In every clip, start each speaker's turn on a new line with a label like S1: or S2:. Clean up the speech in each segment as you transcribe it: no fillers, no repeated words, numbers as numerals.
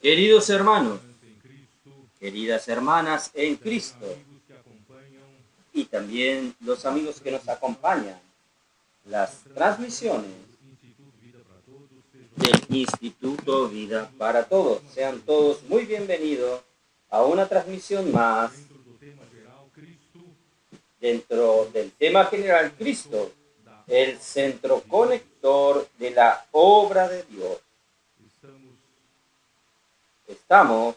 S1: Queridos hermanos, queridas hermanas en Cristo, y también los amigos que nos acompañan, las transmisiones del Instituto Vida para Todos. Sean todos muy bienvenidos a una transmisión más dentro del tema general Cristo, el centro conector de la obra de Dios. Estamos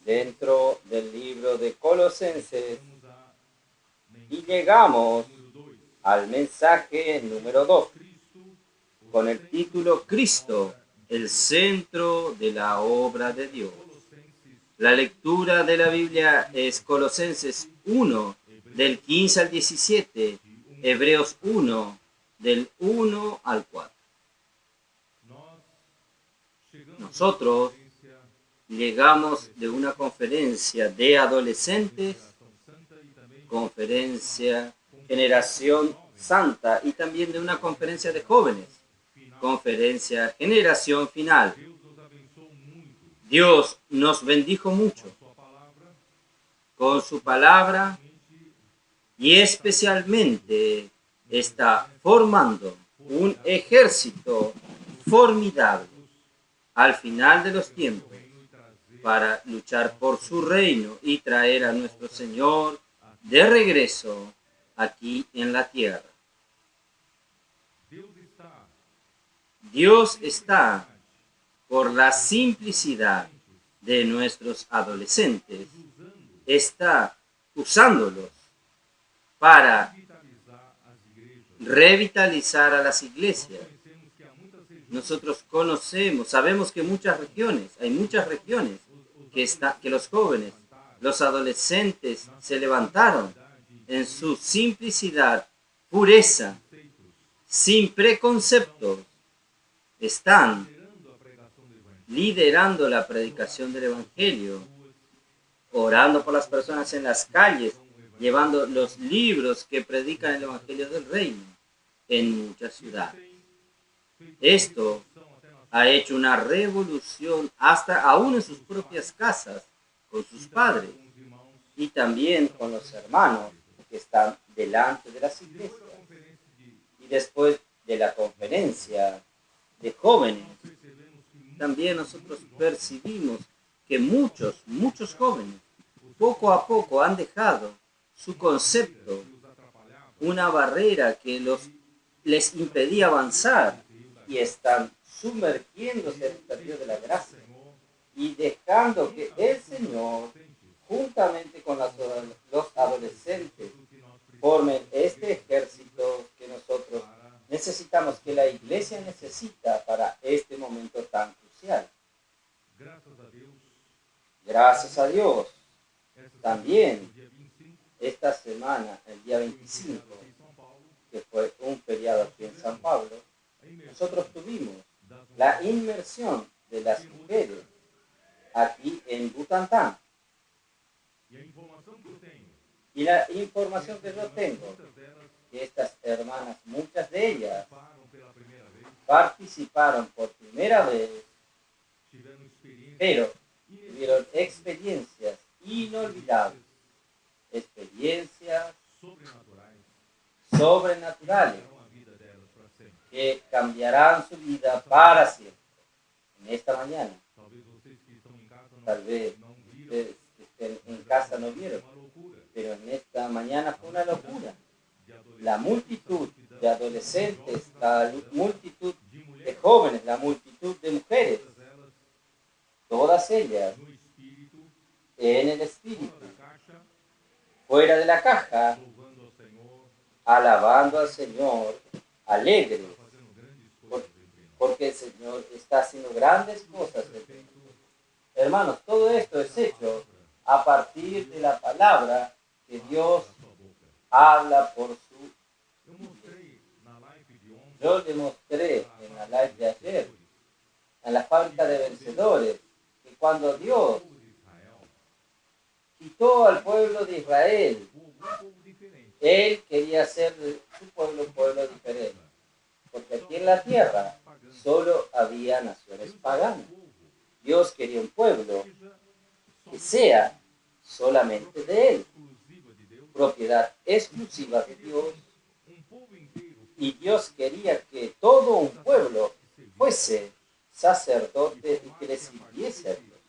S1: dentro del libro de Colosenses y llegamos al mensaje número 2 con el título Cristo, el centro de la obra de Dios. La lectura de la Biblia es Colosenses 1, del 15 al 17, Hebreos 1, del 1 al 4. Nosotros llegamos de una conferencia de adolescentes, conferencia Generación Santa, y también de una conferencia de jóvenes, conferencia Generación Final. Dios nos bendijo mucho con su palabra y especialmente está formando un ejército formidable al final de los tiempos para luchar por su reino y traer a nuestro Señor de regreso aquí en la tierra. Dios está, por la simplicidad de nuestros adolescentes, está usándolos para revitalizar a las iglesias. Nosotros sabemos que hay muchas regiones que los jóvenes, los adolescentes se levantaron en su simplicidad, pureza, sin preconceptos, están liderando la predicación del Evangelio, orando por las personas en las calles, llevando los libros que predican el Evangelio del Reino en muchas ciudades. Esto ha hecho una revolución hasta aún en sus propias casas, con sus padres y también con los hermanos que están delante de las iglesias. Y después de la conferencia de jóvenes, también nosotros percibimos que muchos jóvenes poco a poco han dejado su concepto, una barrera que les impedía avanzar, y están sumergiéndose en el río de la gracia y dejando que el Señor, juntamente con los adolescentes, formen este ejército que nosotros necesitamos, que la iglesia necesita para este momento tan crucial. Gracias a Dios. También esta semana, el día 25, que fue un feriado aquí en San Pablo, nosotros tuvimos la inmersión de las mujeres aquí en Butantán. Y la información que yo tengo, que estas hermanas, muchas de ellas, participaron por primera vez, pero tuvieron experiencias inolvidables, experiencias sobrenaturales que cambiarán su vida para siempre. En esta mañana, tal vez ustedes que estén en casa no vieron, pero en esta mañana fue una locura. La multitud de adolescentes, la multitud de jóvenes, la multitud de mujeres, todas ellas en el espíritu, fuera de la caja, alabando al Señor, alegres, porque el Señor está haciendo grandes cosas. Hermanos, todo esto es hecho a partir de la palabra que Dios habla por su iglesia. Yo le mostré en la live de ayer, en la fábrica de vencedores, que cuando Dios quitó al pueblo de Israel, Él quería hacer de su pueblo un pueblo diferente. Porque aquí en la tierra solo había naciones paganas. Dios quería un pueblo que sea solamente de Él, propiedad exclusiva de Dios. Y Dios quería que todo un pueblo fuese sacerdote y que le sirviese a Dios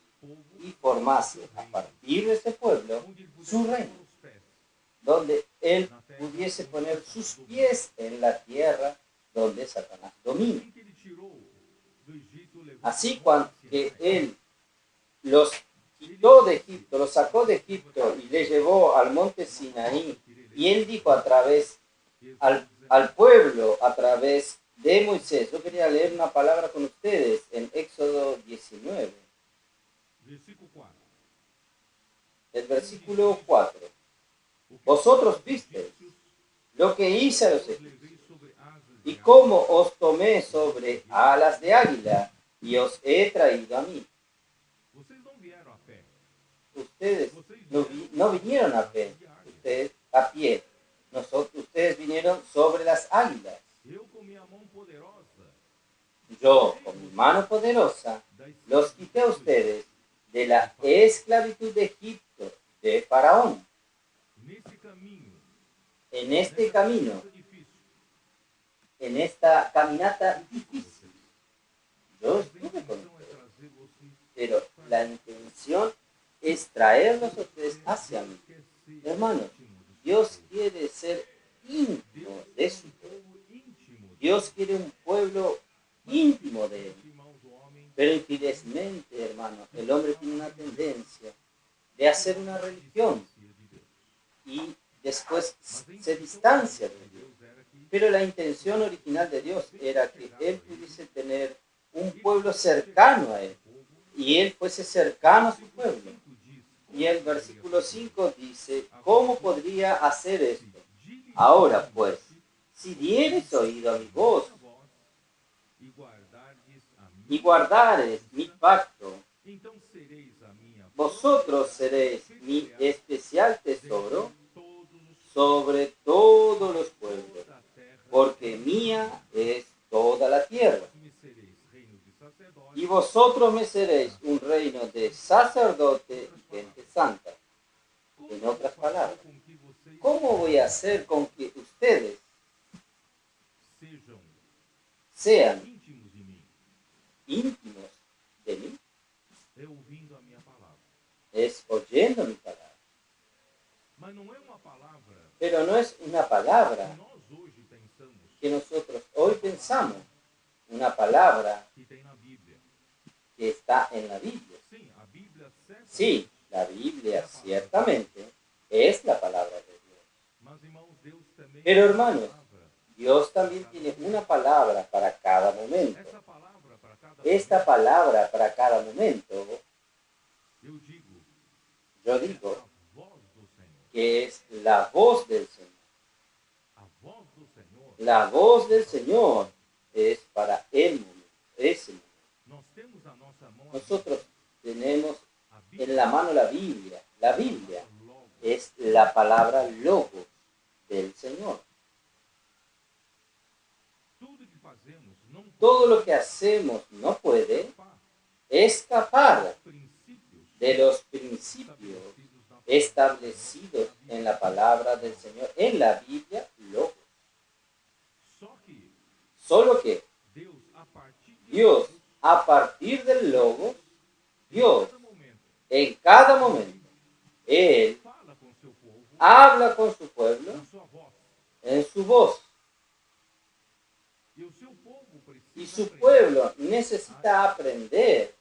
S1: y formase a partir de ese pueblo su reino, donde Él pudiese poner sus pies en la tierra donde Satanás domina. Así que Él los quitó de Egipto, los sacó de Egipto y le llevó al monte Sinaí, y Él dijo a través al pueblo, a través de Moisés. Yo quería leer una palabra con ustedes en Éxodo 19, el versículo 4. Vosotros visteis lo que hice a los egipcios, y cómo os tomé sobre alas de águila, y os he traído a mí. Ustedes no vinieron a pie, ustedes a pie. Ustedes vinieron sobre las águilas. Yo, con mi mano poderosa, los quité a ustedes de la esclavitud de Egipto, de Faraón. En este camino, en esta caminata difícil, yo estuve con ustedes, pero la intención es traerlos a ustedes hacia mí. Hermanos, Dios quiere ser íntimo de su pueblo. Dios quiere un pueblo íntimo de Él. Pero infelizmente, hermano, el hombre tiene una tendencia de hacer una religión y después se distancia de Dios. Pero la intención original de Dios era que Él pudiese tener un pueblo cercano a Él y Él fuese cercano a su pueblo. Y el versículo 5 dice, ¿cómo podría hacer esto? Ahora pues, si dieres oído a mi voz y guardares mi pacto, vosotros seréis mi especial tesoro sobre todos los pueblos, porque mía es toda la tierra. Y vosotros me seréis un reino de sacerdote y gente santa. En otras palabras, ¿cómo voy a hacer con que ustedes sean íntimos de mí? Es oyendo mi palabra. Pero no es una palabra que nosotros hoy pensamos, una palabra que está en la Biblia. Sí, la Biblia ciertamente es la palabra de Dios. Pero hermanos, Dios también tiene una palabra para cada momento. Esta palabra para cada momento, yo digo que es la voz del Señor. La voz del Señor es para el momento, ese momento. Nosotros tenemos en la mano la Biblia. La Biblia es la palabra logos del Señor. Todo lo que hacemos no puede escapar de los principios establecidos en la palabra del Señor, en la Biblia, logos. Solo que Dios, a partir del logos, Dios, en cada momento, Él habla con su pueblo en su voz. Y su pueblo necesita aprender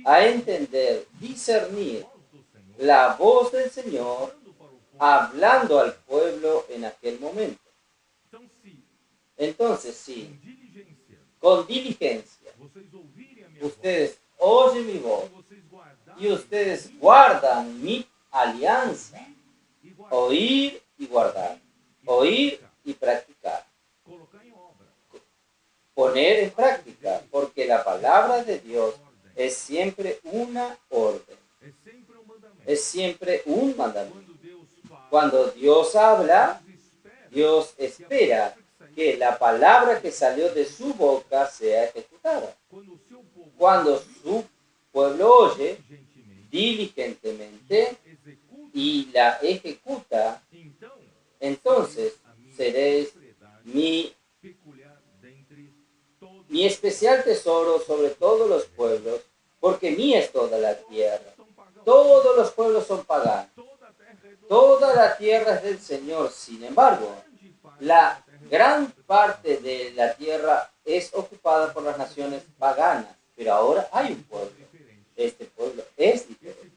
S1: a entender, discernir la voz del Señor hablando al pueblo en aquel momento. Entonces, sí, con diligencia, ustedes oyen mi voz y ustedes guardan mi alianza. Oír y guardar, oír y practicar. Poner en práctica, porque la palabra de Dios es siempre una orden, es siempre un mandamiento. Cuando Dios habla, Dios espera que la palabra que salió de su boca sea ejecutada. Cuando su pueblo oye diligentemente y la ejecuta, entonces seréis mi especial tesoro sobre todos los pueblos, porque mía es toda la tierra. Todos los pueblos son paganos. Toda la tierra es del Señor. Sin embargo, la gran parte de la tierra es ocupada por las naciones paganas. Pero ahora hay un pueblo. Este pueblo es diferente.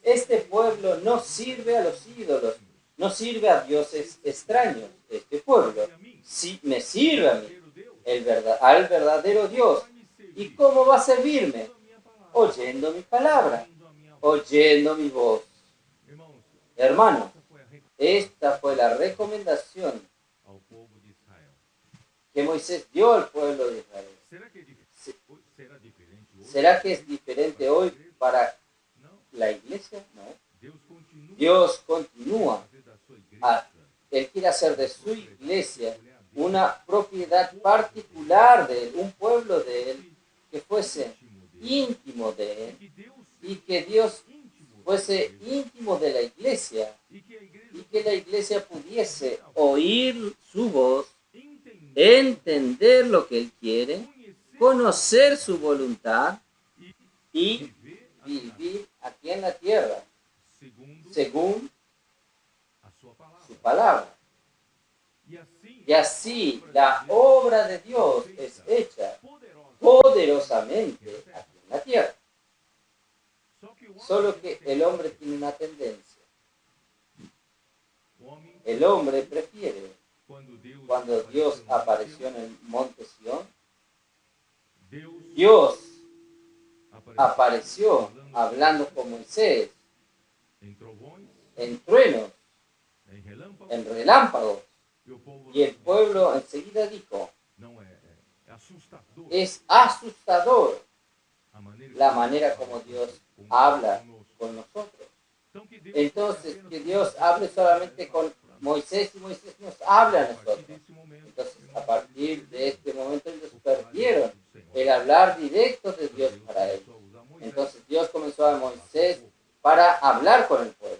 S1: Este pueblo no sirve a los ídolos, no sirve a dioses extraños. Este pueblo sí me sirve a mí, al verdadero Dios. ¿Y cómo va a servirme? Oyendo mi palabra, oyendo mi voz. Hermano, esta fue la recomendación que Moisés dio al pueblo de Israel. ¿Será que es diferente hoy para la iglesia? No. Dios continúa. Él quiere hacer de su iglesia una propiedad particular de Él, un pueblo de Él que fuese íntimo de Él y que Dios fuese íntimo de la iglesia y que la iglesia pudiese oír su voz, entender lo que Él quiere, conocer su voluntad y vivir aquí en la tierra según su palabra. Y así la obra de Dios es hecha poderosamente aquí en la tierra. Solo que el hombre tiene una tendencia. El hombre prefiere, cuando Dios apareció en el monte Sión, Dios apareció hablando con Moisés en truenos, en relámpagos, y el pueblo enseguida dijo, es asustador la manera como Dios habla con nosotros. Entonces, que Dios hable solamente con Moisés y Moisés nos habla a nosotros. Entonces, a partir de este momento ellos perdieron el hablar directo de Dios para ellos. Entonces, Dios comenzó a Moisés para hablar con el pueblo.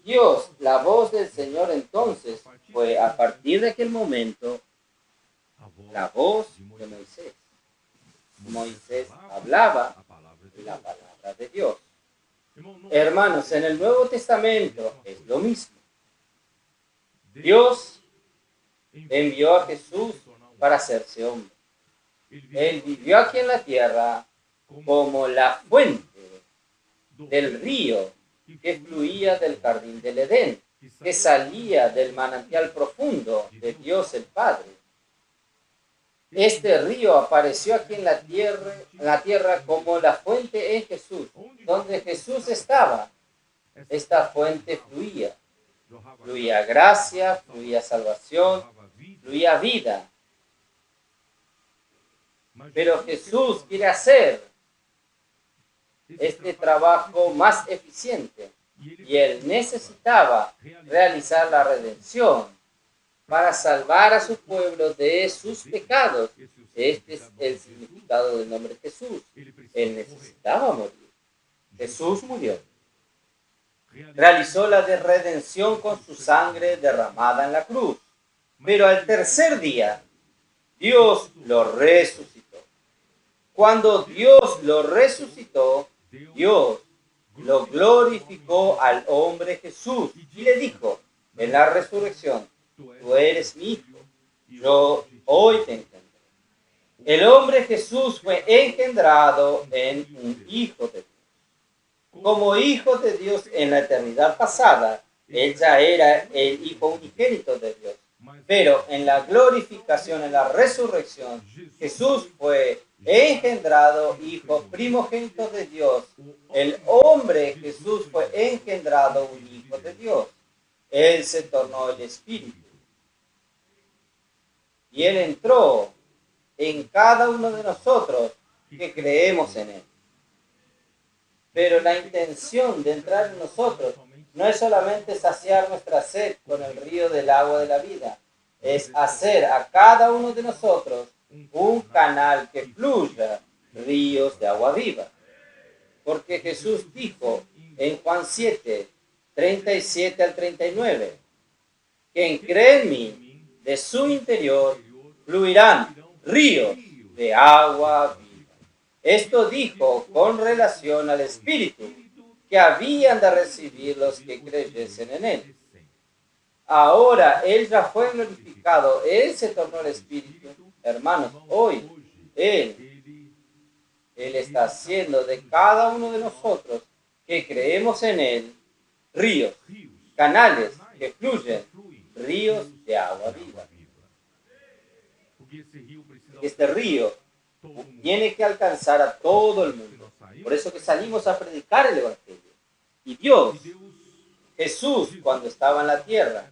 S1: Dios, la voz del Señor entonces fue a partir de aquel momento la voz de Moisés. Moisés hablaba la palabra de Dios. Hermanos, en el Nuevo Testamento es lo mismo. Dios envió a Jesús para hacerse hombre. Él vivió aquí en la tierra como la fuente del río que fluía del jardín del Edén, que salía del manantial profundo de Dios el Padre. Este río apareció aquí en la tierra como la fuente en Jesús. Donde Jesús estaba, esta fuente fluía. Fluía gracia, fluía salvación, fluía vida. Pero Jesús quiere hacer este trabajo más eficiente y Él necesitaba realizar la redención para salvar a su pueblo de sus pecados. Este es el significado del nombre Jesús. Él necesitaba morir. Jesús murió. Realizó la redención con su sangre derramada en la cruz. Pero al tercer día, Dios lo resucitó. Cuando Dios lo resucitó, Dios lo glorificó al hombre Jesús y le dijo en la resurrección, tú eres mi hijo, yo hoy te engendré. El hombre Jesús fue engendrado en un hijo de Dios. Como hijo de Dios en la eternidad pasada, él ya era el hijo unigénito de Dios. Pero en la glorificación, en la resurrección, Jesús fue engendrado hijo primogénito de Dios. El hombre Jesús fue engendrado un hijo de Dios. Él se tornó el Espíritu. Y Él entró en cada uno de nosotros que creemos en Él. Pero la intención de entrar en nosotros no es solamente saciar nuestra sed con el río del agua de la vida, es hacer a cada uno de nosotros un canal que fluya ríos de agua viva. Porque Jesús dijo en Juan 7, 37 al 39, quien cree en mí, de su interior fluirán ríos de agua viva. Esto dijo con relación al Espíritu que habían de recibir los que creyesen en él. Ahora Él ya fue glorificado, Él se tornó el Espíritu. Hermanos, hoy Él está haciendo de cada uno de nosotros que creemos en Él ríos, canales que fluyen, ríos de agua viva. Este río tiene que alcanzar a todo el mundo. Por eso que salimos a predicar el Evangelio. Y Dios, Jesús, cuando estaba en la tierra,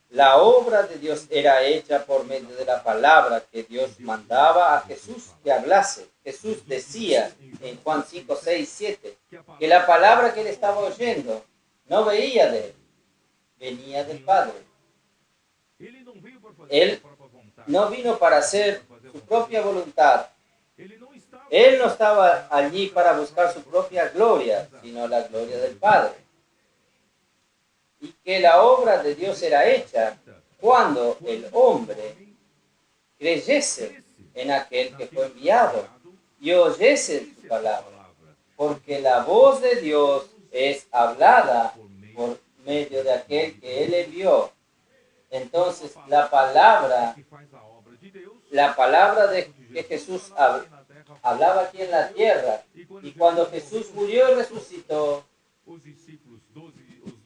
S1: la obra de Dios era hecha por medio de la palabra que Dios mandaba a Jesús que hablase. Jesús decía en Juan 5, 6, 7, que la palabra que él estaba oyendo no veía de él, venía del Padre. Él no vino para hacer su propia voluntad. Él no estaba allí para buscar su propia gloria, sino la gloria del Padre. Y que la obra de Dios era hecha cuando el hombre creyese en aquel que fue enviado y oyese su palabra. Porque la voz de Dios es hablada por medio de aquel que él envió. Entonces la palabra de que Jesús hablaba aquí en la tierra, y cuando Jesús murió y resucitó,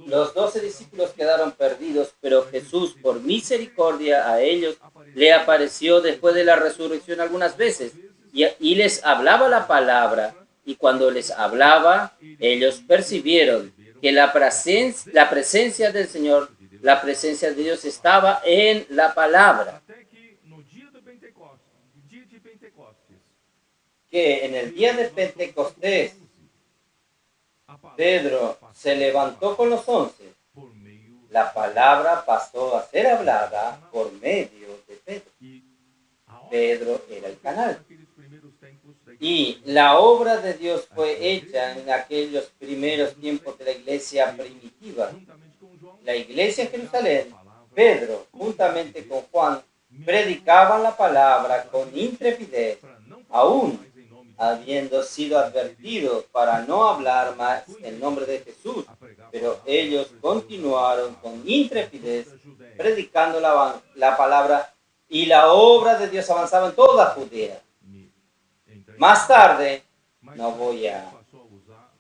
S1: los 12 discípulos quedaron perdidos, pero Jesús, por misericordia a ellos, le apareció después de la resurrección algunas veces y les hablaba la palabra. Y cuando les hablaba, ellos percibieron que la presencia del Señor, la presencia de Dios estaba en la palabra. Que en el día de Pentecostés, Pedro se levantó con los 11. La palabra pasó a ser hablada por medio de Pedro. Pedro era el canal. Y la obra de Dios fue hecha en aquellos primeros tiempos de la iglesia primitiva. La iglesia de Jerusalén, Pedro, juntamente con Juan, predicaban la palabra con intrepidez, aún habiendo sido advertidos para no hablar más en nombre de Jesús, pero ellos continuaron con intrepidez predicando la palabra, y la obra de Dios avanzaba en toda Judea. Más tarde, no voy a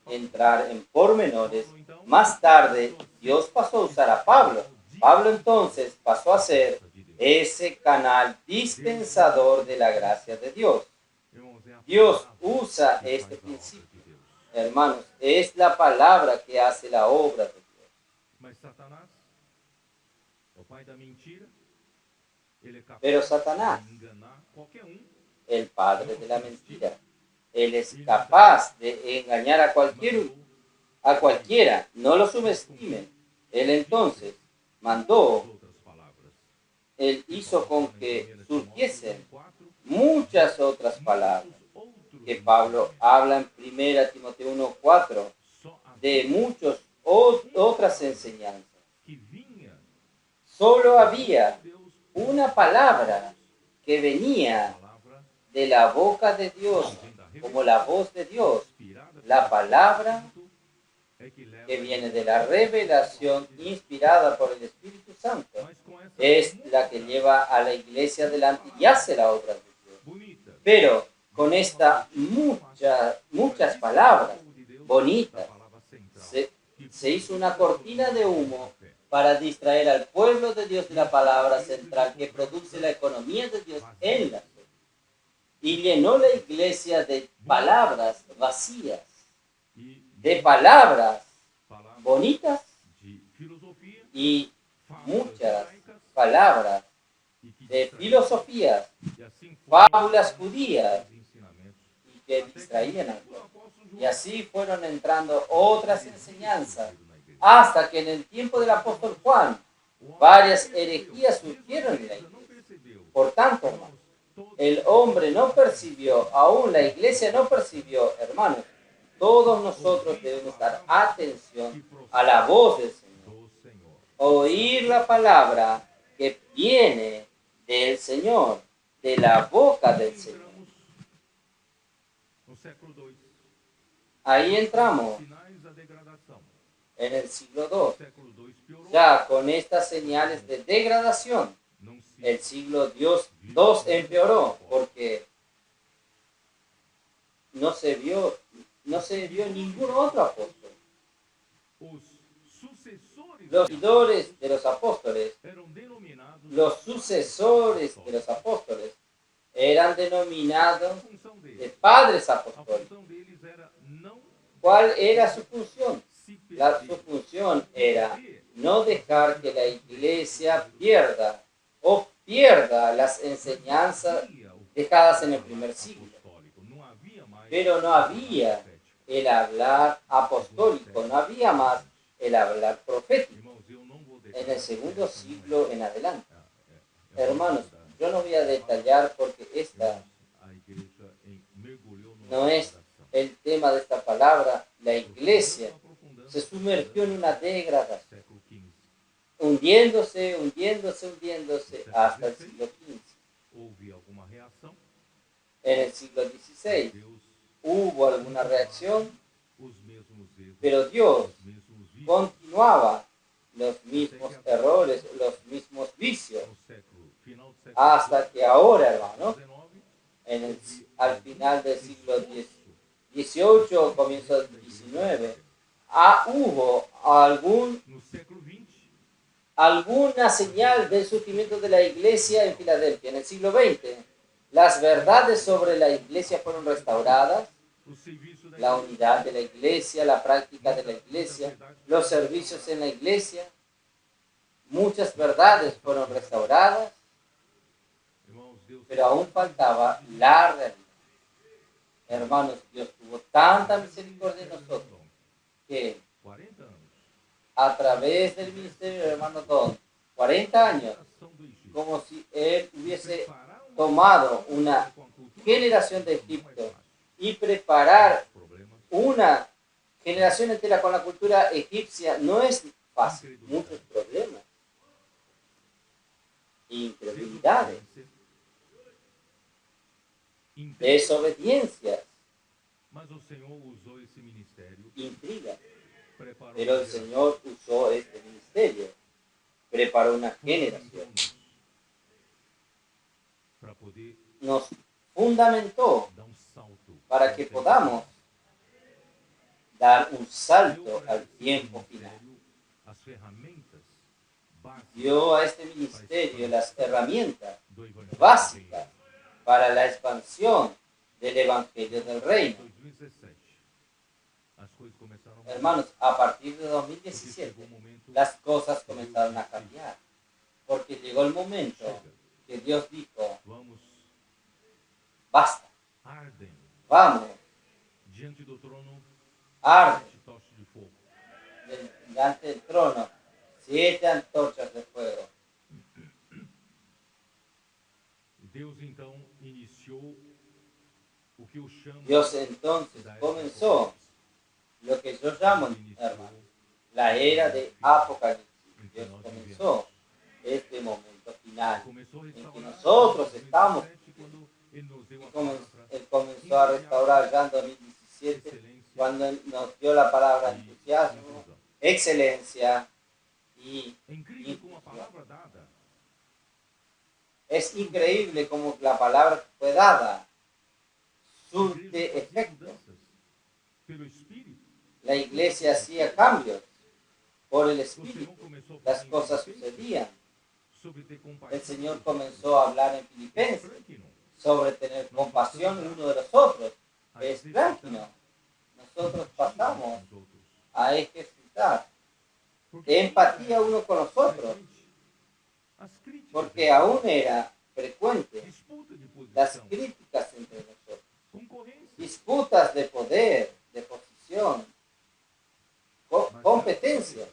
S1: entrar en pormenores, más tarde Dios pasó a usar a Pablo. Pablo entonces pasó a ser ese canal dispensador de la gracia de Dios. Dios usa este principio. Hermanos, es la palabra que hace la obra de Dios. Pero Satanás, el padre de la mentira, él es capaz de engañar a cualquiera, no lo subestimen. Él entonces él hizo con que surgiesen muchas otras palabras, que Pablo habla en 1 Timoteo 1:4, de muchas otras enseñanzas. Solo había una palabra que venía de la boca de Dios, como la voz de Dios, la palabra que viene de la revelación inspirada por el Espíritu Santo, es la que lleva a la iglesia adelante y hace la obra de Dios. Pero con estas muchas palabras bonitas, se hizo una cortina de humo para distraer al pueblo de Dios de la palabra central que produce la economía de Dios en la fe. Y llenó la iglesia de palabras vacías, de palabras bonitas y muchas palabras de filosofías, fábulas judías, y que distraían al pueblo. Y así fueron entrando otras enseñanzas, hasta que en el tiempo del apóstol Juan Varias herejías surgieron en la iglesia. Por tanto, hermanos, el hombre no percibió, aún la iglesia no percibió, hermanos. Todos nosotros debemos dar atención a la voz del Señor. Oír la palabra que viene del Señor, de la boca del Señor. Ahí entramos en el siglo II, ya con estas señales de degradación. El siglo II empeoró porque no se vio ningún otro apóstol. Los seguidores de los apóstoles, los sucesores de los apóstoles, eran denominados de padres apostólicos. ¿Cuál era su función? Su función era no dejar que la iglesia pierda las enseñanzas dejadas en el primer siglo. Pero no había el hablar apostólico, no había más el hablar profético en el segundo siglo en adelante. Hermanos, yo no voy a detallar porque esta no es el tema de esta palabra. La iglesia se sumergió en una degradación, hundiéndose hasta el siglo XV. En el siglo XVI hubo alguna reacción, pero Dios continuaba los mismos errores, los mismos vicios, hasta que ahora, hermanos, al final del siglo XVIII, comienzo del XIX, hubo alguna señal del surgimiento de la iglesia en Filadelfia. En el siglo XX, las verdades sobre la iglesia fueron restauradas, la unidad de la iglesia, la práctica de la iglesia, los servicios en la iglesia, muchas verdades fueron restauradas, pero aún faltaba la realidad. Hermanos, Dios tuvo tanta misericordia de nosotros que a través del ministerio del hermano Don, 40 años, como si él hubiese tomado una generación de Egipto y preparar una generación entera con la cultura egipcia, no es fácil. Muchos problemas, incredulidades, desobediencias, intrigas. Pero el Señor usó este ministerio, preparó una generación, nos fundamentó para que podamos dar un salto al tiempo final. Dio a este ministerio las herramientas básicas para la expansión del Evangelio del Reino. Hermanos, a partir de 2017, las cosas comenzaron a cambiar, porque llegó el momento que Dios dijo, basta, vamos, arde, delante del trono, 7 antorchas de fuego. Dios entonces comenzó lo que yo llamo, hermano, la era de Apocalipsis. Dios comenzó este momento final en que nosotros estamos. Él comenzó a restaurar ya en 2017 cuando nos dio la palabra entusiasmo, excelencia y inclusión. Es increíble cómo la palabra que fue dada surte efecto. La iglesia hacía cambios por el Espíritu. Las cosas sucedían. El Señor comenzó a hablar en Filipenses sobre tener compasión uno de los otros. Es trágico. Nosotros pasamos a ejercitar empatía uno con los otros, porque aún era frecuente las críticas entre nosotros, disputas de poder, de posición, competencias.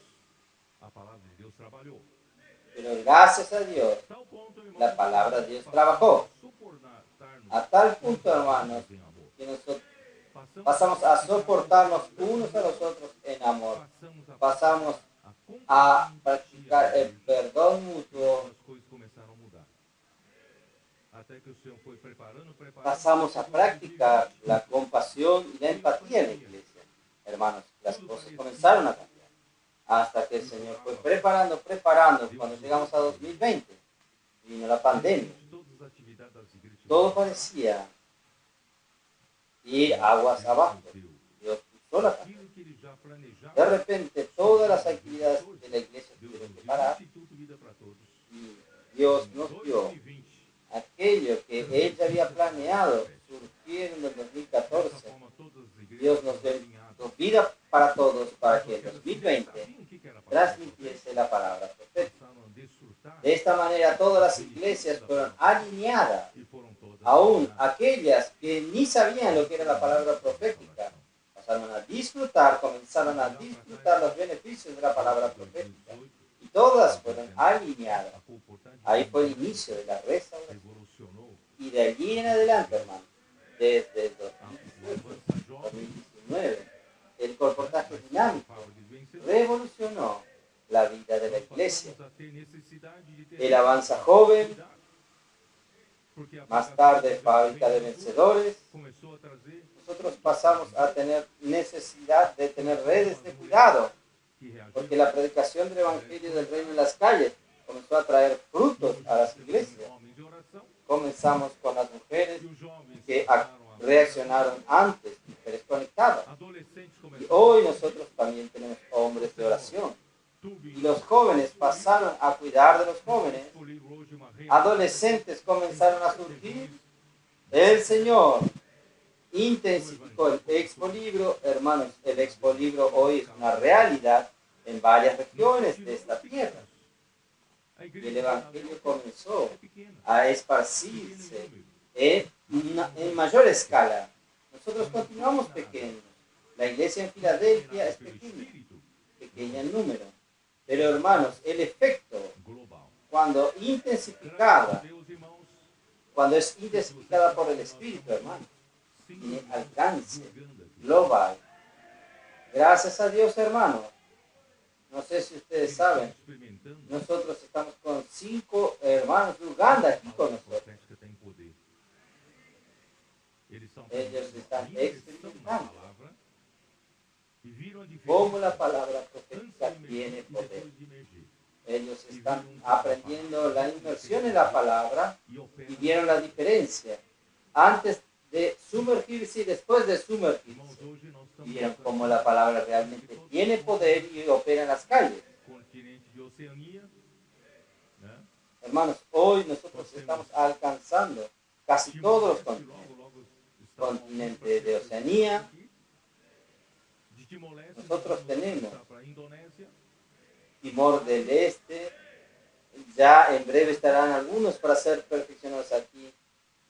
S1: Pero gracias a Dios, la palabra de Dios trabajó a tal punto, hermanos, que nosotros pasamos a soportarnos unos a los otros en amor. Pasamos a practicar el perdón mutuo. Pasamos a practicar la compasión y la empatía en la iglesia. Hermanos, las cosas comenzaron a cambiar. Hasta que el Señor fue preparando. Cuando llegamos a 2020, vino la pandemia. Todo parecía ir aguas abajo. Dios puso la pandemia. De repente, todas las actividades de la iglesia tuvieron que parar. Y Dios nos dio aquello que Él ya había planeado surgir en el 2014. Dios nos dio vida para todos para que en 2020 transmitiese la palabra profética. De esta manera todas las iglesias fueron alineadas, aún aquellas que ni sabían lo que era la palabra profética, comenzaron a disfrutar los beneficios de la palabra profética, y todas fueron alineadas. Ahí fue el inicio de la restauración. Y de allí en adelante, hermano, desde el 2019, el comportaje dinámico revolucionó la vida de la iglesia. Él avanza joven, más tarde fábrica de vencedores. Nosotros pasamos a tener necesidad de tener redes de cuidado, porque la predicación del Evangelio del Reino en las calles comenzó a traer frutos a las iglesias. Comenzamos con las mujeres que reaccionaron antes, mujeres conectadas. Y hoy nosotros también tenemos hombres de oración. Y los jóvenes pasaron a cuidar de los jóvenes. Adolescentes comenzaron a surgir. El Señor intensificó el expolibro. Hermanos, el expolibro hoy es una realidad en varias regiones de esta tierra. Y el Evangelio comenzó a esparcirse en mayor escala. Nosotros continuamos pequeños. La iglesia en Filadelfia es pequeña en número. Pero hermanos, el efecto, cuando es intensificada por el Espíritu, hermanos, tiene alcance global. Gracias a Dios, hermanos. No sé si ustedes saben, nosotros estamos con 5 hermanos de Uganda aquí con nosotros. Ellos están experimentando cómo la palabra profética tiene poder. Ellos están aprendiendo la inmersión en la palabra y vieron la diferencia antes de sumergirse y después de sumergirse. Vieron cómo la palabra realmente tiene poder y opera en las calles. Hermanos, hoy nosotros estamos alcanzando casi todos los continentes. Continente de Oceanía. Nosotros tenemos Timor del Este. Ya en breve estarán algunos para ser perfeccionados aquí.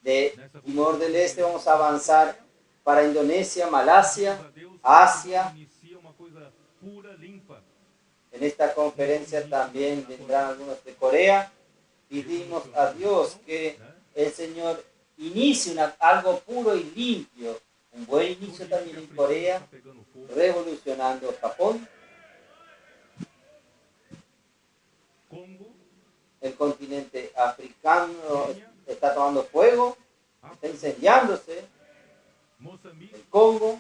S1: De Timor del Este vamos a avanzar para Indonesia, Malasia, Asia. En esta conferencia también vendrán algunos de Corea. Pedimos a Dios que el Señor inicie algo puro y limpio. Un buen inicio también en Corea, revolucionando Japón. El continente africano está tomando fuego, está incendiándose. El Congo,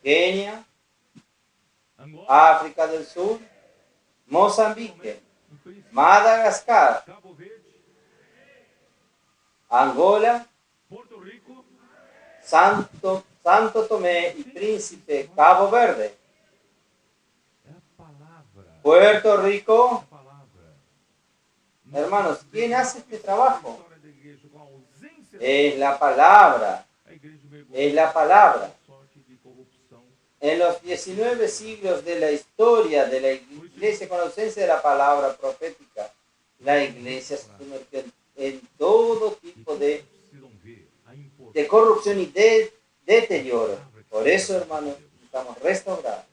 S1: Kenia, África del Sur, Mozambique, Madagascar, Angola, Santo Tomé y Príncipe, Cabo Verde, Puerto Rico. Hermanos, ¿quién hace este trabajo? Es la palabra. Es la palabra. En los 19 siglos de la historia de la iglesia con ausencia de la palabra profética, la iglesia se sumergió en todo tipo de corrupción y de deterioro. Por eso, hermanos, estamos restaurados.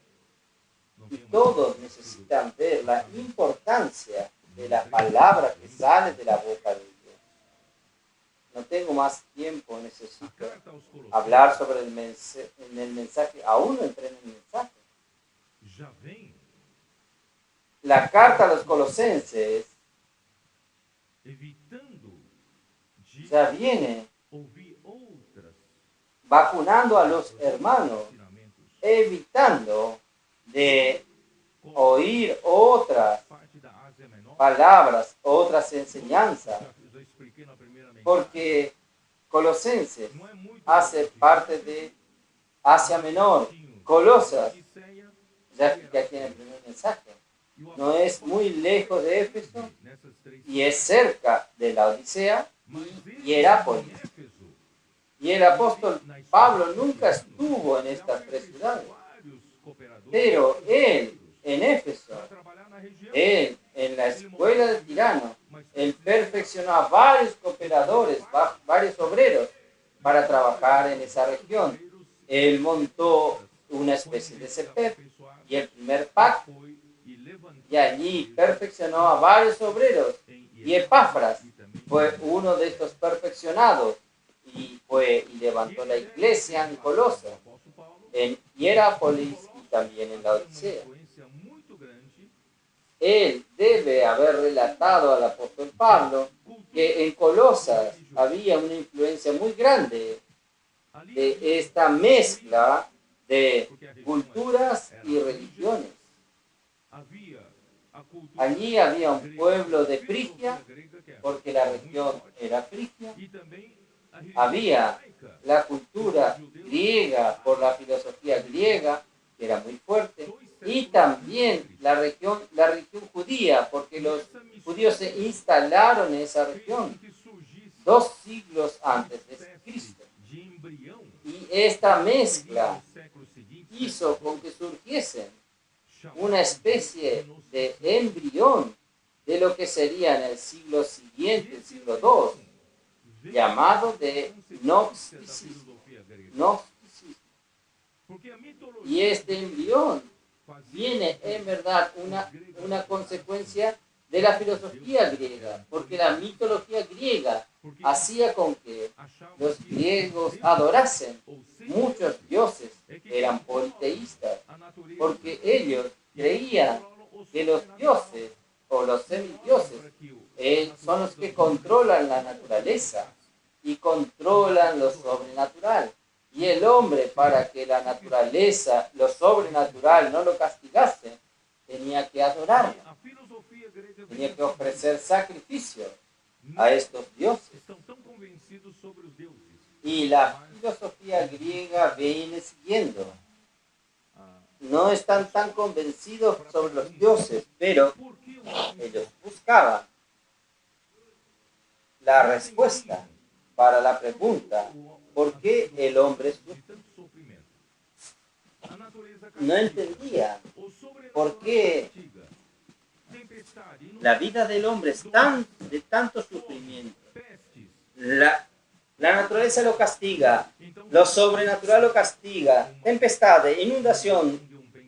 S1: Y todos necesitan ver entender la importancia de la palabra que sale de la boca de Dios. No tengo más tiempo, necesito hablar sobre el mensaje. Aún no entré en el mensaje. La carta a los Colosenses ya viene vacunando a los hermanos, evitando de oír otras palabras, otras enseñanzas, porque Colosenses hace parte de Asia Menor. Colosas, ya expliqué aquí en el primer mensaje, no es muy lejos de Éfeso y es cerca de la Odisea y Hierápolis. Y el apóstol Pablo nunca estuvo en estas tres ciudades, pero él en Éfeso, él en la escuela de Tirano, él perfeccionó a varios cooperadores, varios obreros para trabajar en esa región. Él montó una especie de CEPEP y el primer PAC, y allí perfeccionó a varios obreros. Y Epafras fue uno de estos perfeccionados y levantó la iglesia en Colosa, en Hierápolis y también en la Odisea. Él debe haber relatado al apóstol Pablo que en Colosas había una influencia muy grande de esta mezcla de culturas y religiones. Allí había un pueblo de Frigia, porque la región era Frigia. Había la cultura griega por la filosofía griega, que era muy fuerte, y también la religión judía, porque los judíos se instalaron en esa región 2 siglos antes de Cristo. Y esta mezcla hizo con que surgiese una especie de embrión de lo que sería en el siglo siguiente, el siglo II, llamado de gnosticismo. Y este embrión viene en verdad una consecuencia de la filosofía griega, porque la mitología griega hacía con que los griegos adorasen muchos dioses, eran politeístas, porque ellos creían que los dioses o los semidioses son los que controlan la naturaleza y controlan lo sobrenatural. Y el hombre, para que la naturaleza, lo sobrenatural, no lo castigase, tenía que adorarlo. Tenía que ofrecer sacrificio a estos dioses. Y la filosofía griega viene siguiendo. No están tan convencidos sobre los dioses, pero ellos buscaban la respuesta para la pregunta: ¿por qué el hombre sufre? No entendía por qué la vida del hombre es de tanto sufrimiento. La naturaleza lo castiga, lo sobrenatural lo castiga, tempestades, inundación,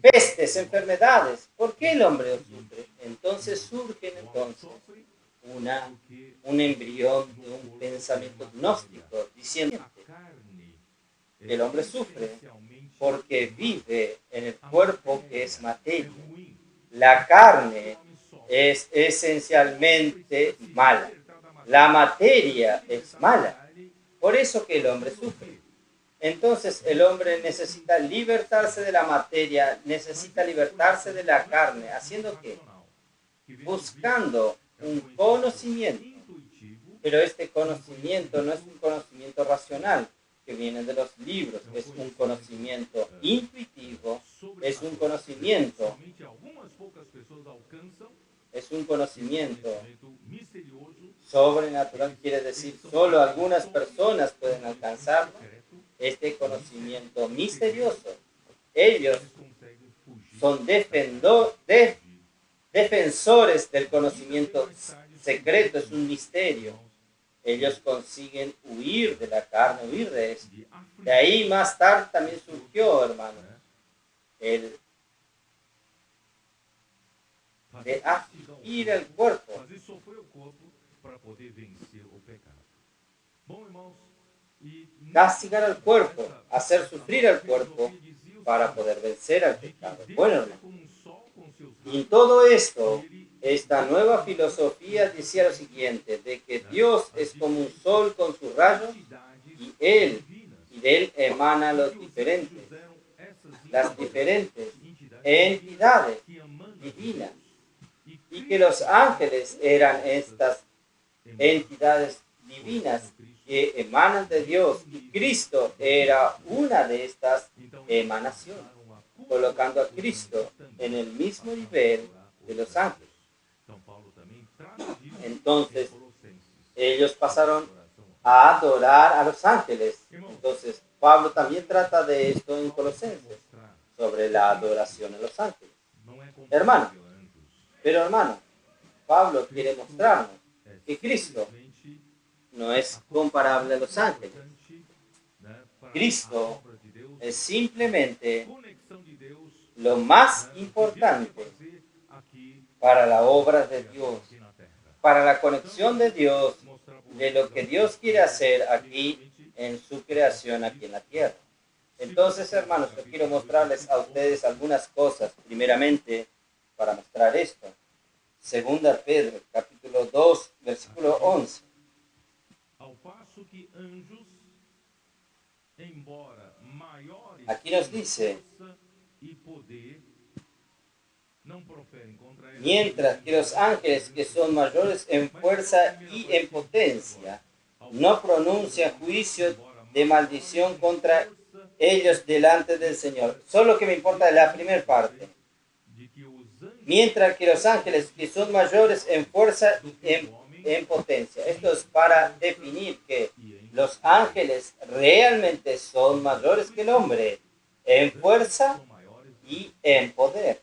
S1: pestes, enfermedades. ¿Por qué el hombre lo sufre? Entonces surge un embrión de un pensamiento gnóstico diciendo que el hombre sufre porque vive en el cuerpo que es materia. La carne es esencialmente mala. La materia es mala. Por eso que el hombre sufre. Entonces el hombre necesita libertarse de la materia, necesita libertarse de la carne. ¿Haciendo qué? Buscando un conocimiento. Pero este conocimiento no es un conocimiento racional que viene de los libros, es un conocimiento intuitivo, es un conocimiento sobrenatural, quiere decir, solo algunas personas pueden alcanzarlo, este conocimiento misterioso. Ellos son defensores del conocimiento secreto, es un misterio. Ellos consiguen huir de la carne, huir de esto. De ahí más tarde también surgió, hermanos, de afligir el cuerpo.
S2: fazer sofrer o corpo para poder vencer o pecado. Bom, irmãos, e
S1: Castigar al cuerpo, hacer sufrir al cuerpo para poder vencer al pecado. Bueno, hermano,
S2: como um sol com seus
S1: y en todo esto, esta nueva filosofía decía lo siguiente, de que Dios es como un sol con sus rayos y de él emanan las diferentes entidades divinas, y que los ángeles eran estas entidades divinas que emanan de Dios, y Cristo era una de estas emanaciones, colocando a Cristo en el mismo nivel de los ángeles. Entonces, ellos pasaron a adorar a los ángeles. Entonces, Pablo también trata de esto en Colosenses, sobre la adoración a los ángeles. Hermano, Pablo quiere mostrarnos que Cristo no es comparable a los ángeles. Cristo es simplemente lo más importante para la obra de Dios, para la conexión de Dios, de lo que Dios quiere hacer aquí en su creación, aquí en la tierra. Entonces, hermanos, yo quiero mostrarles a ustedes algunas cosas, primeramente, para mostrar esto. Segunda Pedro, capítulo 2, versículo 11. Aquí nos dice, mientras que los ángeles, que son mayores en fuerza y en potencia, no pronuncian juicio de maldición contra ellos delante del Señor. Solo que me importa la primera parte. Mientras que los ángeles, que son mayores en fuerza y en potencia. Esto es para definir que los ángeles realmente son mayores que el hombre en fuerza y en poder.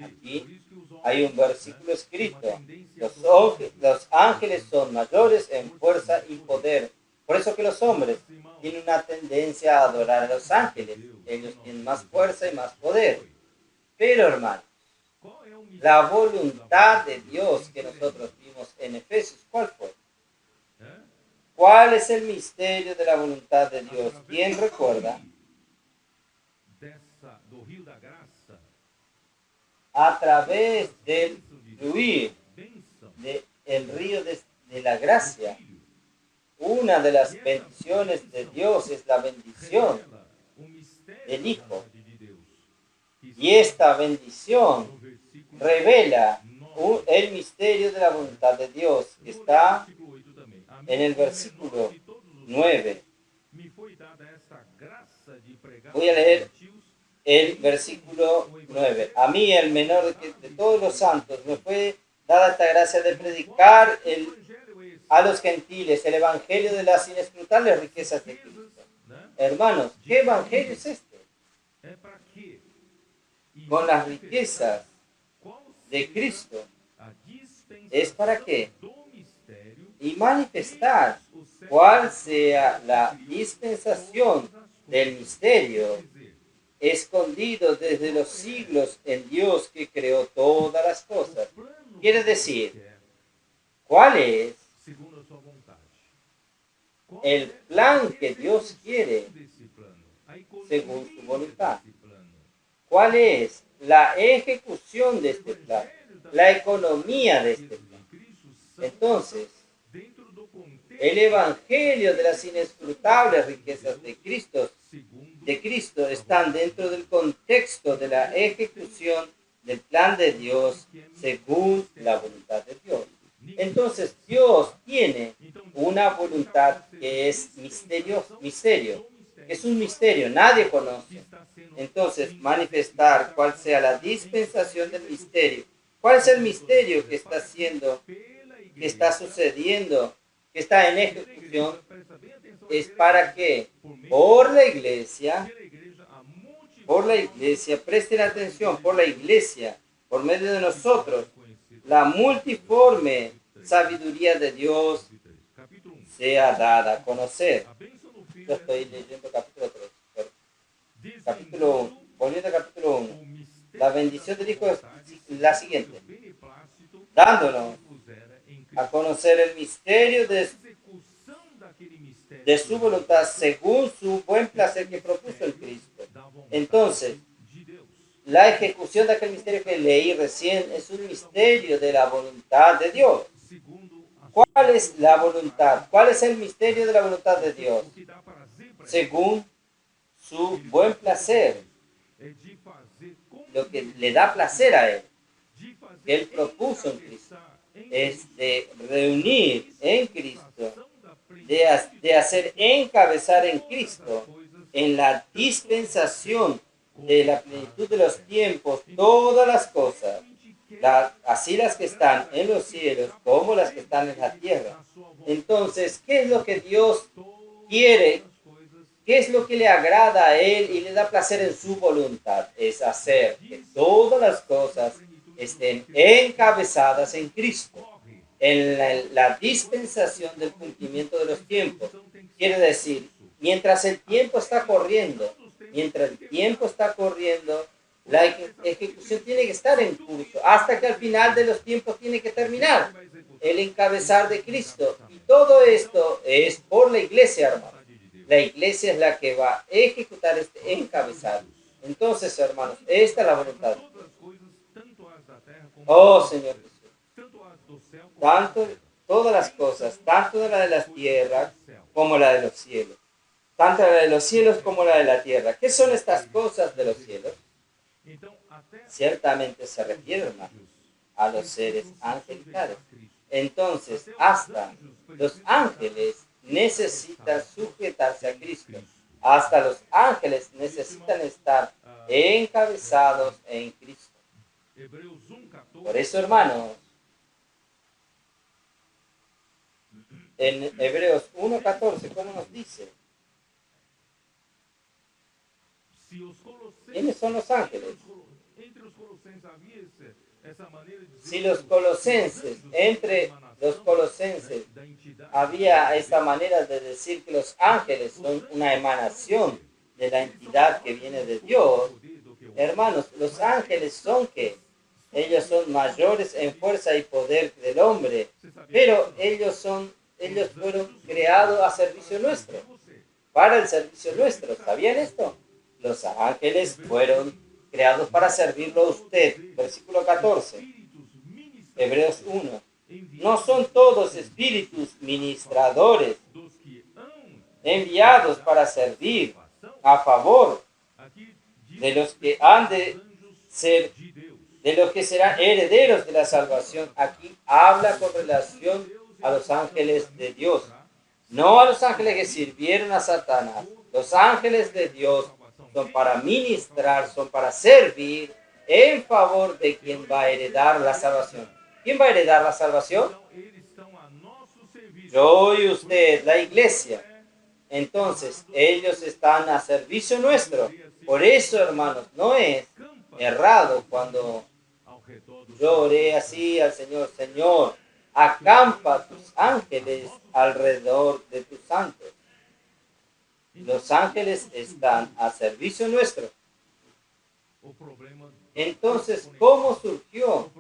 S1: Aquí hay un versículo escrito, los ángeles son mayores en fuerza y poder. Por eso que los hombres tienen una tendencia a adorar a los ángeles. Ellos tienen más fuerza y más poder. Pero, hermano, la voluntad de Dios que nosotros vimos en Efesios, ¿cuál fue? ¿Cuál es el misterio de la voluntad de Dios? ¿Quién recuerda? A través del fluir del río de la gracia. Una de las bendiciones de Dios es la bendición del Hijo. Y esta bendición revela el misterio de la voluntad de Dios, que está en el versículo 9. Voy a leer el versículo 9. A mí, el menor de todos los santos, me fue dada esta gracia de predicar a los gentiles el evangelio de las inescrutables riquezas de Cristo. Hermanos, ¿qué evangelio es este? Con las riquezas de Cristo. ¿Es para qué? Y manifestar cuál sea la dispensación del misterio escondido desde los siglos en Dios que creó todas las cosas. Quiere decir, ¿cuál es el plan que Dios quiere según su voluntad? ¿Cuál es la ejecución de este plan? La economía de este plan. Entonces, el evangelio de las inescrutables riquezas de Cristo están dentro del contexto de la ejecución del plan de Dios según la voluntad de Dios. Entonces, Dios tiene una voluntad que es misterio, es un misterio, nadie conoce. Entonces, manifestar cuál sea la dispensación del misterio. ¿Cuál es el misterio que está haciendo, que está sucediendo, que está en ejecución? Es para que por la iglesia, presten atención, por la iglesia, por medio de nosotros, la multiforme sabiduría de Dios sea dada a conocer. Yo estoy leyendo capítulo 3. Capítulo 1. Volviendo al capítulo 1. La bendición del Hijo es la siguiente. dándonos
S2: pusera em
S1: a
S2: Cristo.
S1: conocer el misterio
S2: A execução daquele mistério
S1: de su voluntad según su buen placer que propuso en Cristo.
S2: da vontade
S1: Entonces,
S2: de Deus.
S1: la ejecución de aquel misterio que leí recién es un misterio de la voluntad de Dios.
S2: Segundo a
S1: ¿Cuál es la voluntad? ¿Cuál es el misterio de la voluntad de Dios?
S2: o que dá prazer para ele.
S1: Según su buen placer,
S2: É de fazer com
S1: lo que le da placer a Él,
S2: de fazer
S1: que Él propuso en Cristo,
S2: encabeçar em
S1: es de reunir en Cristo,
S2: dispensação da plenitude
S1: de hacer encabezar en
S2: todas as
S1: Cristo,
S2: coisas
S1: en la dispensación de la plenitud de los tiempos, todas las cosas, así las que están en los cielos como las que están en la tierra. Entonces, ¿qué es lo que Dios quiere? ¿Qué es lo que le agrada a Él y le da placer en su voluntad? Es hacer que todas las cosas estén encabezadas en Cristo, en la dispensación del cumplimiento de los tiempos. Quiere decir, mientras el tiempo está corriendo, la ejecución tiene que estar en curso, hasta que al final de los tiempos tiene que terminar el encabezar de Cristo. Y todo esto es por la iglesia, hermano. La iglesia es la que va a ejecutar este encabezado. Entonces, hermanos, esta es la voluntad. Oh, Señor Jesús. Tanto todas las cosas, tanto la de las tierras como la de los cielos. Tanto la de los cielos como la de la tierra. ¿Qué son estas cosas de los cielos? Ciertamente se refiere, hermano, a los seres angelicales. Entonces, hasta los ángeles necesitan sujetarse a Cristo. Hasta los ángeles necesitan estar encabezados en Cristo. Por eso, hermanos, en Hebreos 1:14, ¿cómo nos dice? ¿Quiénes son los ángeles? Si los colosenses, entre los colosenses, había esta manera de decir que los ángeles son una emanación de la entidad que viene de Dios, hermanos, los ángeles son que ellos son mayores en fuerza y poder del hombre, pero ellos fueron creados a servicio nuestro, para el servicio nuestro. ¿Sabían esto? Los ángeles fueron creados para servirlo a usted. Versículo 14, Hebreos 1. No son todos espíritus ministradores enviados para servir a favor de los que han de ser, de los que serán herederos de la salvación. Aquí habla con relación a los ángeles de Dios, no a los ángeles que sirvieron a Satanás. Los ángeles de Dios son para ministrar, son para servir en favor de quien va a heredar la salvación. ¿Quién va a heredar la salvación? Yo y usted, la iglesia. Entonces, ellos están a servicio nuestro. Por eso, hermanos, no es errado cuando yo oré así al Señor: Señor, acampa tus ángeles alrededor de tus santos. Los ángeles están a servicio nuestro. Entonces, ¿cómo surgió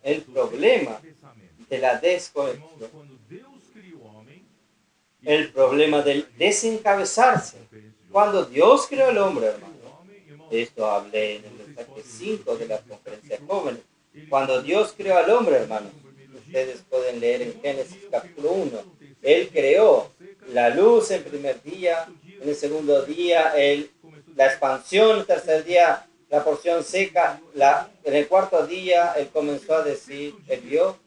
S1: el problema de la desconexión? El problema del desencabezarse. Cuando Dios creó al hombre, hermano, esto hablé en el mensaje 5 de la conferencia de jóvenes. Cuando Dios creó al hombre, hermano, ustedes pueden leer en Génesis capítulo 1. Él creó la luz en primer día, en el segundo día la expansión, el tercer día la porción seca, en el cuarto día Él comenzó a decir, Él vio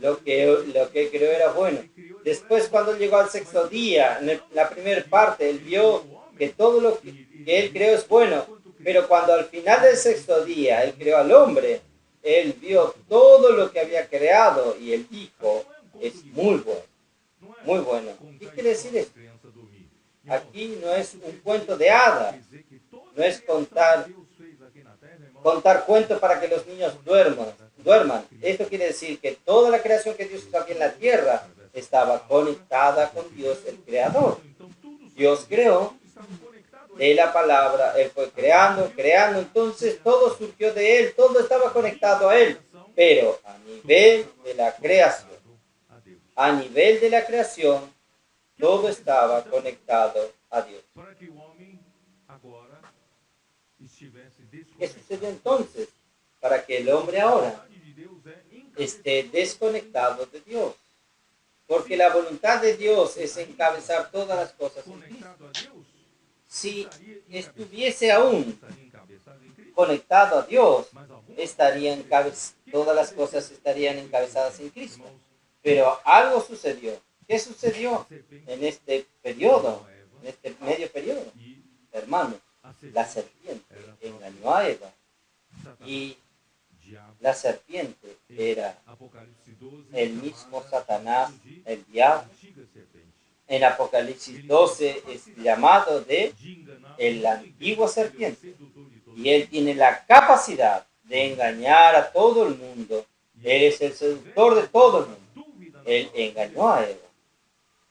S1: lo que creó era bueno. Después, cuando llegó al sexto día, en la primera parte, Él vio que todo lo que Él creó es bueno, pero cuando al final del sexto día Él creó al hombre, Él vio todo lo que había creado y Él dijo, es muy bueno, muy bueno. ¿Qué quiere decir esto? Aquí no es un cuento de hadas, no es contar cuentos para que los niños duerman. Esto quiere decir que toda la creación que Dios hizo aquí en la tierra estaba conectada con Dios el Creador. Dios creó de la palabra. Él fue creando, entonces todo surgió de Él, todo estaba conectado a Él. Pero a nivel de la creación, todo estaba conectado a Dios.
S2: Para que o homem agora estivesse
S1: ¿Qué
S2: desconectado.
S1: sucede entonces? Para que el hombre
S2: A
S1: ahora
S2: vontade de Deus é
S1: esté desconectado de Dios. Porque la voluntad de Dios es encabezar todas las cosas en Cristo.
S2: conectado a Deus.
S1: Si
S2: estaria
S1: estuviese aún
S2: estaria encabeçado em Cristo.
S1: conectado a Dios,
S2: Mas alguma
S1: todas las cosas estarían encabezadas en Cristo. Pero algo sucedió. ¿Qué sucedió en este periodo, en este medio periodo?
S2: e
S1: Hermano,
S2: a
S1: la
S2: serpente
S1: serpiente engañó a Eva y
S2: diabo.
S1: la serpiente era
S2: Apocalipse 12
S1: el mismo
S2: chamada
S1: Satanás,
S2: de
S1: el diablo.
S2: antiga serpente.
S1: En Apocalipsis 12 es llamado de
S2: De enganar
S1: el antiguo
S2: ele é o
S1: serpiente.
S2: sedutor de todos.
S1: Y él tiene la capacidad de engañar a todo el mundo. Él es el seductor de todo el mundo.
S2: Dúvida na
S1: Él
S2: palavra
S1: engañó a Eva.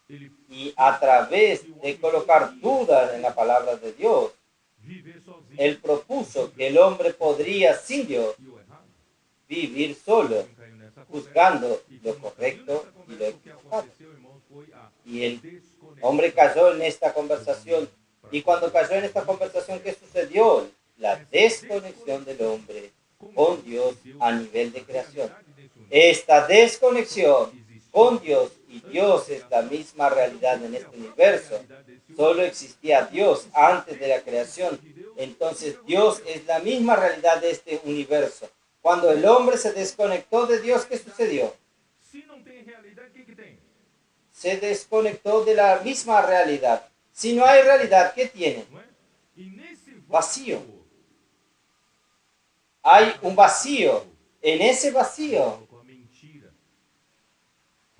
S2: Ele
S1: Y a través de colocar dudas en la palabra de Dios,
S2: viver sozinho
S1: él propuso que el hombre podría, sin Dios,
S2: e o errado.
S1: vivir solo,
S2: Quem caiu nessa conversa
S1: juzgando
S2: e
S1: lo
S2: como
S1: correcto
S2: caiu
S1: y
S2: nessa
S1: lo
S2: conversa, o que
S1: equivocado.
S2: aconteceu, irmãos, foi a
S1: Y el
S2: desconexão.
S1: hombre cayó en esta conversación. Y cuando cayó en esta conversación, ¿qué sucedió? La desconexión del hombre con Dios a nivel de creación. Esta desconexión con Dios, y Dios es la misma realidad en este universo. Solo existía Dios antes de la creación. Entonces Dios es la misma realidad de este universo. Cuando el hombre se desconectó de Dios, ¿qué sucedió?
S2: Se não tem realidade, o que que tem?
S1: Se desconectó de la misma realidad. Si no hay realidad, ¿qué tiene?
S2: Não é? E nesse
S1: Vazio. Hay un vacío. En ese vacío,
S2: colocou a mentira.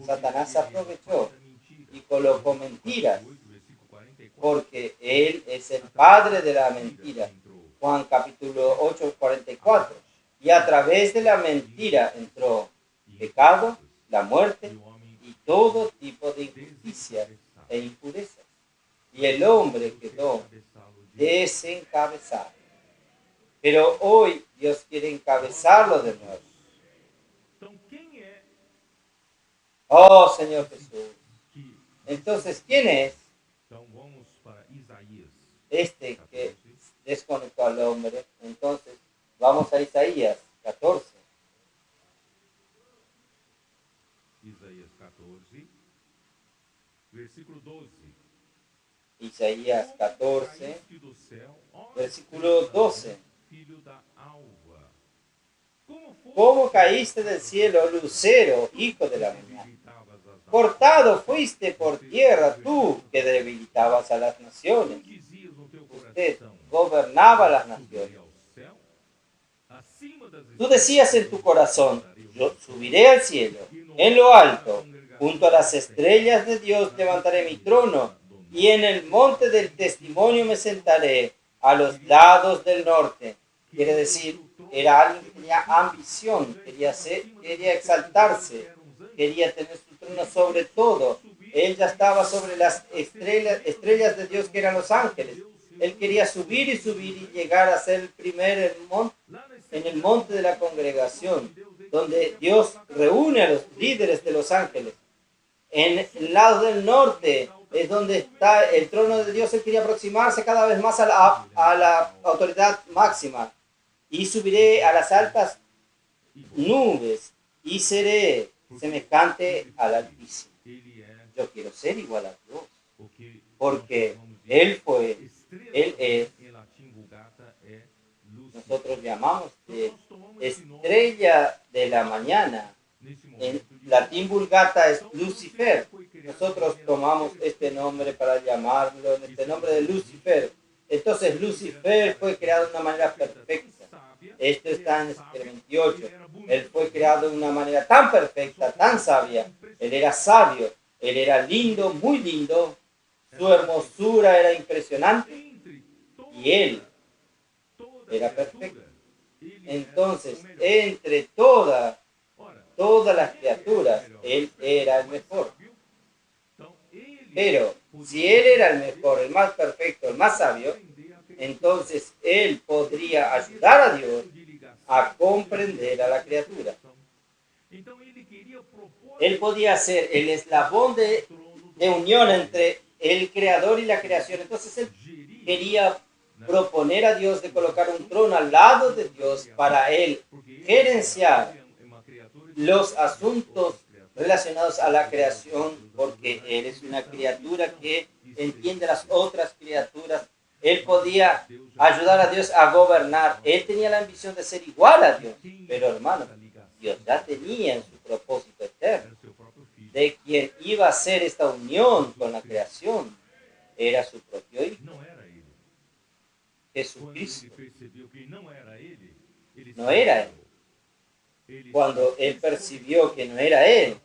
S1: Satanás se aprovechó
S2: Da mentira.
S1: y colocó mentiras,
S2: 8, versículo 44.
S1: porque él es el padre de la mentira.
S2: Entrou.
S1: Juan capítulo 8, 44. Y a través de la mentira entró pecado, la muerte
S2: E o homem
S1: y todo tipo de injusticia e impurezas. Y el hombre quedó desencabezado. Pero hoy Dios quiere encabezarlo de nuevo.
S2: Então, quem é
S1: Oh Señor Jesús.
S2: que...
S1: Entonces, ¿quién es
S2: Então, vamos para Isaías.
S1: este que desconectó al hombre? Entonces, vamos a Isaías 14.
S2: Isaías 14, versículo 12.
S1: Isaías 14,
S2: Caíste do céu, ó
S1: versículo 12.
S2: filho da alva. Como foi
S1: ¿Cómo caíste del cielo, lucero, hijo de la mañana?
S2: debilitabas as nações?
S1: Cortado fuiste por tierra, tú que debilitabas a las naciones.
S2: Dizias no teu
S1: Usted
S2: coração,
S1: gobernaba las naciones.
S2: subirei ao céu, acima das
S1: Tú decías en tu corazón, yo subiré al cielo, en lo alto, junto a las estrellas de Dios levantaré mi trono, y en el monte del testimonio me sentaré, a los lados del norte. Quiere decir, era alguien que tenía ambición, quería exaltarse, quería tener su trono sobre todo. Él ya estaba sobre las estrellas de Dios que eran los ángeles. Él quería subir y llegar a ser el primero en el monte de la congregación, donde Dios reúne a los líderes de los ángeles. En el lado del norte es donde está el trono de Dios. Él quería aproximarse cada vez más a la autoridad máxima. Y subiré a las altas nubes y seré semejante al Altísimo.
S2: ele é
S1: Yo quiero ser igual a Dios,
S2: o que
S1: porque
S2: nós chamamos de
S1: Él fue,
S2: estrela.
S1: Él es,
S2: Em latim, vulgata é luz.
S1: nosotros llamamos de
S2: Nós tomamos esse nome
S1: estrella de la mañana.
S2: nesse
S1: En
S2: momento de
S1: latín vulgata es
S2: Então,
S1: Lucifer.
S2: foi criado
S1: Nosotros
S2: em
S1: tomamos este nombre para llamarlo, este nombre de Lucifer. Entonces Lucifer fue creado de una manera perfecta.
S2: sábia.
S1: Esto está en el 28.
S2: Ele era bonito.
S1: Él fue creado de una manera tan perfecta, tan sabia. Él era sabio, él era lindo, muy lindo. Su hermosura era impresionante
S2: Entre
S1: y él
S2: toda
S1: era
S2: criatura,
S1: perfecto.
S2: ele
S1: Entonces,
S2: era o melhor.
S1: entre todas
S2: Ora,
S1: las criaturas, él era el mejor.
S2: então, ele
S1: Pero si él era el mejor, el más perfecto, el más sabio, entonces él podría ayudar a Dios a comprender a la criatura. Él podía ser el eslabón de unión entre el creador y la creación. Entonces él quería proponer a Dios de colocar un trono al lado de Dios para él gerenciar los asuntos relacionados a la creación, porque él es una criatura que entiende a las otras criaturas. Él podía ayudar a Dios a gobernar. Él tenía la ambición de ser igual a Dios. Pero hermano, Dios ya tenía en su propósito eterno de quien iba a hacer esta unión con la creación. Era su propio Hijo, Jesucristo. No era Él. Cuando Él percibió que no era Él,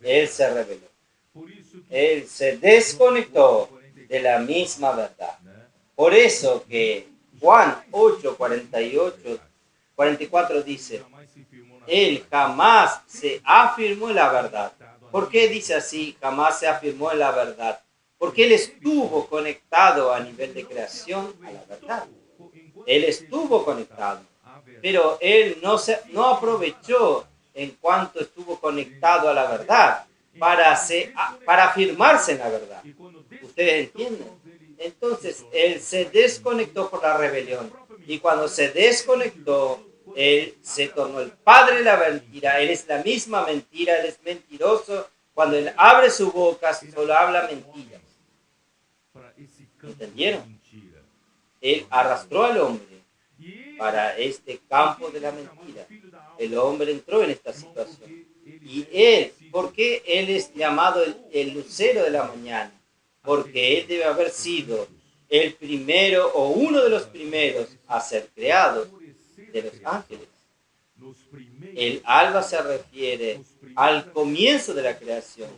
S1: Él se rebeló. Él se desconectó de la misma verdad. Por eso que Juan 8, 48, 44 dice, Él jamás se afirmó en la verdad. ¿Por qué dice así? Jamás se afirmó en la verdad. Porque Él estuvo conectado a nivel de creación a la verdad. Él estuvo conectado. Pero Él no aprovechó en cuanto estuvo conectado a la verdad para afirmarse en la verdad. ¿Ustedes entienden? Entonces, Él se desconectó por la rebelión. Y cuando se desconectó, Él se tornó el padre de la mentira. Él es la misma mentira, Él es mentiroso. Cuando Él abre su boca, solo habla mentiras. ¿Entendieron? Él arrastró al hombre para este campo de la mentira. El hombre entró en esta situación. Y Él, ¿por qué Él es llamado el lucero de la mañana? Porque Él debe haber sido el primero o uno de los primeros a ser creados de los ángeles. El alba se refiere al comienzo de la creación.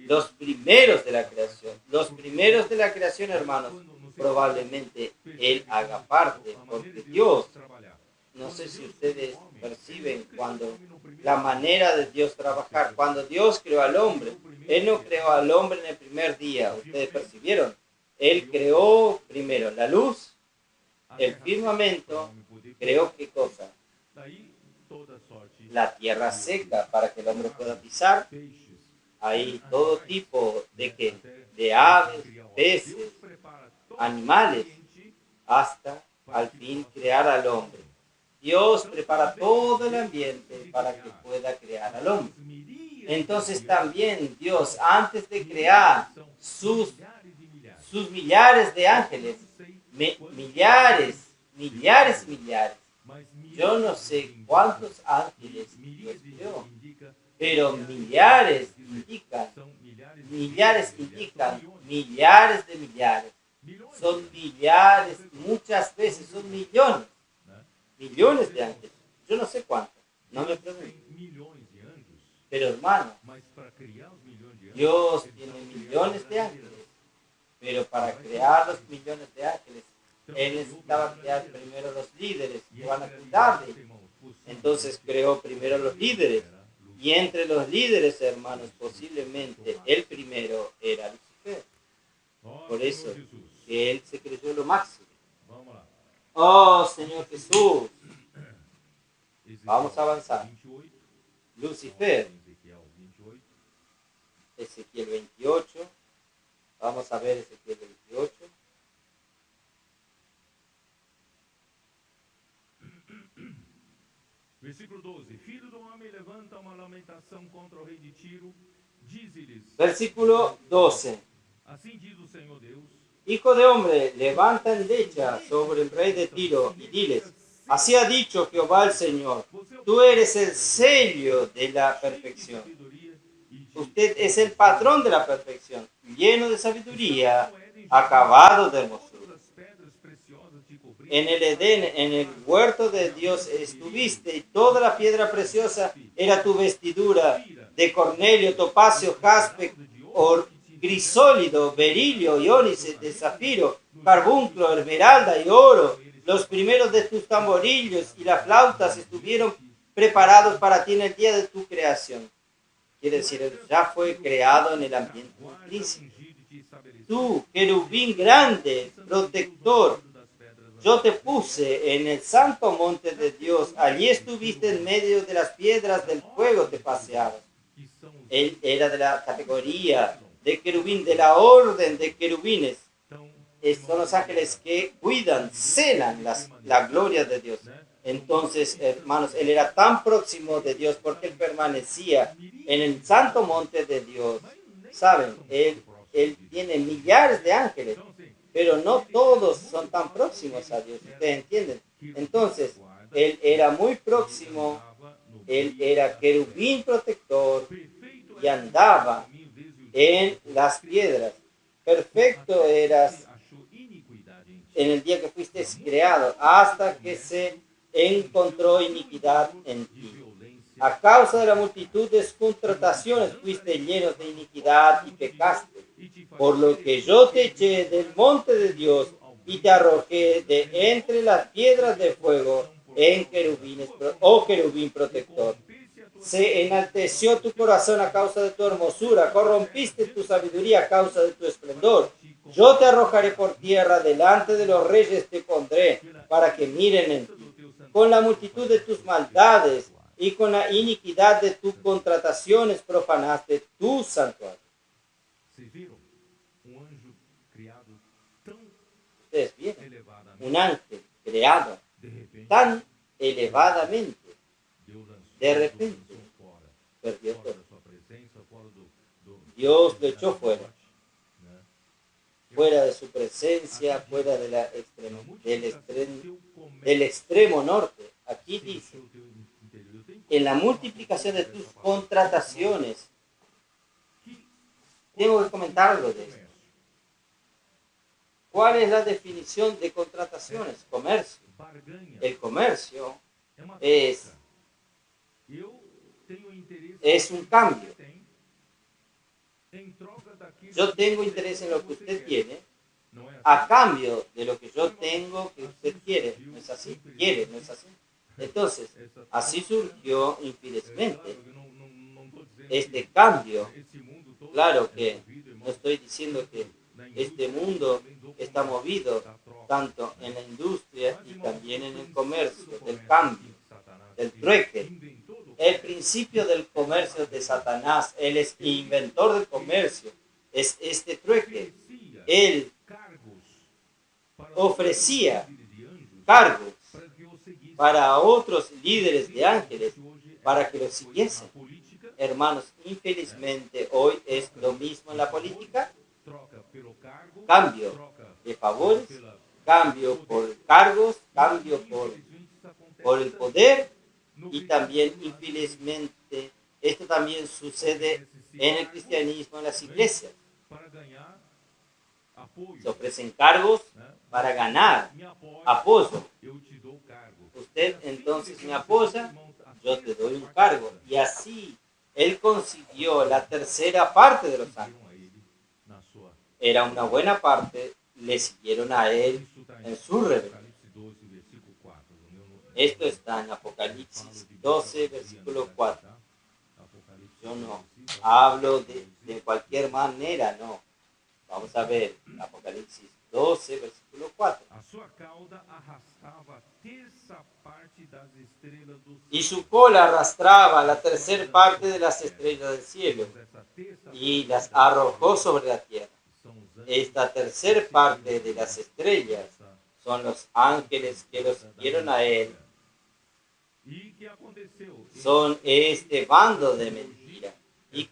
S1: Los primeros de la creación. Los primeros de la creación, hermanos, probablemente Él haga parte, porque Dios, no sé si ustedes perciben cuando la manera de Dios trabajar, cuando Dios creó al hombre, Él no creó al hombre en el primer día, ustedes percibieron, Él creó primero la luz, el firmamento, creó ¿qué cosa? La tierra seca para que el hombre pueda pisar, ahí todo tipo de aves, peces, animales, hasta al fin crear al hombre. Dios prepara todo el ambiente para que pueda crear al hombre. Entonces también Dios, antes de crear sus millares de ángeles, millares, yo no sé cuántos ángeles Dios creó, pero millares indican millares de millares. Son millares, muchas veces son millones de ángeles. Yo no sé cuántos, no me pregunto. Pero hermano, Dios tiene millones de ángeles, pero para crear los millones de ángeles, Él necesitaba crear primero los líderes que van a cuidarle. Entonces creó primero los líderes. Y entre los líderes, hermanos, posiblemente el primero era Lucifer. Por eso que Él se creyó lo máximo. Oh, Señor Jesús. Vamos a avanzar. Lucifer. Ezequiel 28. Vamos a ver Ezequiel 28.
S2: Versículo 12. Filho do homem, levanta uma lamentação contra o rei de Tiro. Dize-lhes.
S1: Versículo 12.
S2: Assim diz o Senhor Deus.
S1: Hijo de hombre, levanta endecha sobre el rey de Tiro y diles, así ha dicho Jehová el Señor, tú eres el sello de la perfección. Usted es el patrón de la perfección, lleno de sabiduría, acabado de hermosura. En el Edén, en el huerto de Dios estuviste, y toda la piedra preciosa era tu vestidura, de cornelio, topacio, jaspe, grisólido, berilio, iónice, de zafiro, carbunclo, esmeralda y oro. Los primeros de tus tamborillos y las flautas estuvieron preparados para ti en el día de tu creación. Quiere decir, ya fue creado en el ambiente intrínseco. Tú, querubín grande, protector, Yo te puse en el santo monte de Dios, allí estuviste en medio de las piedras del fuego, te paseabas.
S2: que são os
S1: Él era de la categoría de querubín, de la orden de querubines.
S2: tão
S1: Son los ángeles que cuidan, celan la gloria de Dios. Entonces, hermanos, él era tan próximo de Dios porque él permanecía en el santo monte de Dios. Saben, él tiene millares de ángeles,
S2: Então, assim,
S1: pero no todos son tan próximos a Dios. ¿Ustedes entienden? Entonces, él era muy próximo,
S2: andava no
S1: él
S2: meio
S1: era
S2: das
S1: querubín protector
S2: perfeito
S1: y
S2: era
S1: andaba
S2: o caminho desde o
S1: en las piedras. Perfecto eras
S2: se achou iniquidade em ti.
S1: en el día que fuiste creado, hasta que se encontró iniquidad en
S2: De
S1: ti.
S2: violência
S1: A causa de la multitud de sus contrataciones fuiste llenos de iniquidad y pecaste.
S2: e te
S1: Por lo que yo te eché del monte de Dios y te arrojé de entre las piedras de fuego en querubines, oh querubín protector. Se enalteció tu corazón a causa de tu hermosura, corrompiste tu sabiduría a causa de tu esplendor. Yo te arrojaré por tierra, delante de los reyes te pondré, para que miren en ti. Con la multitud de tus maldades y con la iniquidad de tus contrataciones profanaste tu santuario.
S2: Vocês viram? Anjo criado tão
S1: Ustedes vieron,
S2: elevadamente,
S1: un ángel creado
S2: de repente,
S1: tan elevadamente,
S2: Deus lançou,
S1: de repente,
S2: lançou fora,
S1: perdió
S2: fora
S1: todo.
S2: da sua presença, fora do
S1: Dios lo echó fuera,
S2: né?
S1: fuera de su presencia, fuera de la del extremo norte. Aquí dice, en la multiplicación de tus contrataciones. Tengo que comentar algo de esto. ¿Cuál es la definición de contrataciones? Comercio.
S2: Barganha
S1: El comercio
S2: é uma
S1: es,
S2: troca. Eu tenho interesse
S1: es un cambio.
S2: que tem em troca daquilo
S1: Yo
S2: que
S1: tengo
S2: você
S1: interés en lo que
S2: você
S1: usted
S2: quer.
S1: tiene
S2: Não é
S1: a
S2: assim?
S1: cambio de lo que yo tengo que usted quiere. ¿No es así? Quiere, ¿no es así? Entonces,
S2: Essa
S1: así surgió
S2: é
S1: infelizmente
S2: claro, eu não tô dizendo
S1: este
S2: que
S1: cambio.
S2: esse mundo todo
S1: Claro
S2: é
S1: que
S2: movido, irmão,
S1: no estoy diciendo que
S2: na
S1: este
S2: indústria,
S1: mundo
S2: também do
S1: está
S2: comércio,
S1: movido
S2: da troca.
S1: tanto en la industria
S2: Mas,
S1: y
S2: irmão,
S1: también en
S2: o
S1: el
S2: princípio
S1: comercio,
S2: do
S1: del
S2: comércio
S1: cambio,
S2: que Satanás
S1: del trueque.
S2: inventou do
S1: El
S2: comércio
S1: principio del comercio de Satanás, él es inventor del comercio, es este trueque.
S2: oferecia
S1: Él
S2: cargos para
S1: ofrecía
S2: outros líderes de anjos
S1: cargos
S2: para que o seguissem.
S1: para otros líderes de ángeles
S2: Que hoje é
S1: para que lo
S2: uma coisa
S1: siguiesen.
S2: na política,
S1: Hermanos, infelizmente hoy es lo mismo en la política,
S2: troca pelo cargo,
S1: cambio
S2: troca
S1: de favores,
S2: pela
S1: cambio por cargos, cambio
S2: infelizmente isso acontece
S1: por el poder
S2: no
S1: y también
S2: cristianismo,
S1: infelizmente esto también sucede en el cristianismo, en las iglesias.
S2: para ganhar apoio,
S1: Se ofrecen cargos
S2: né?
S1: para ganar
S2: Me apoia,
S1: apoyo.
S2: eu te dou cargo.
S1: Usted entonces me apoya, yo te doy un cargo. Y así él consiguió la tercera parte de los ángeles.
S2: Seguiram a ele na sua.
S1: Era una buena parte, le siguieron a él
S2: Isso está
S1: en su revelación.
S2: Apocalipse 12, versículo 4.
S1: Esto está en Apocalipsis 12, versículo 4. Yo no hablo de cualquier manera, no. Vamos a ver, Apocalipsis 12, versículo 4.
S2: A sua cauda arrastava a terça parte das estrelas do
S1: Y su cola arrastraba la tercera parte de las estrellas del cielo
S2: Essa terça
S1: y las arrojó sobre la tierra.
S2: são os anjos
S1: Esta tercera parte de las estrellas son los ángeles que lo siguieron a él.
S2: E que aconteceu?
S1: Son este bando de mentira. ¿Y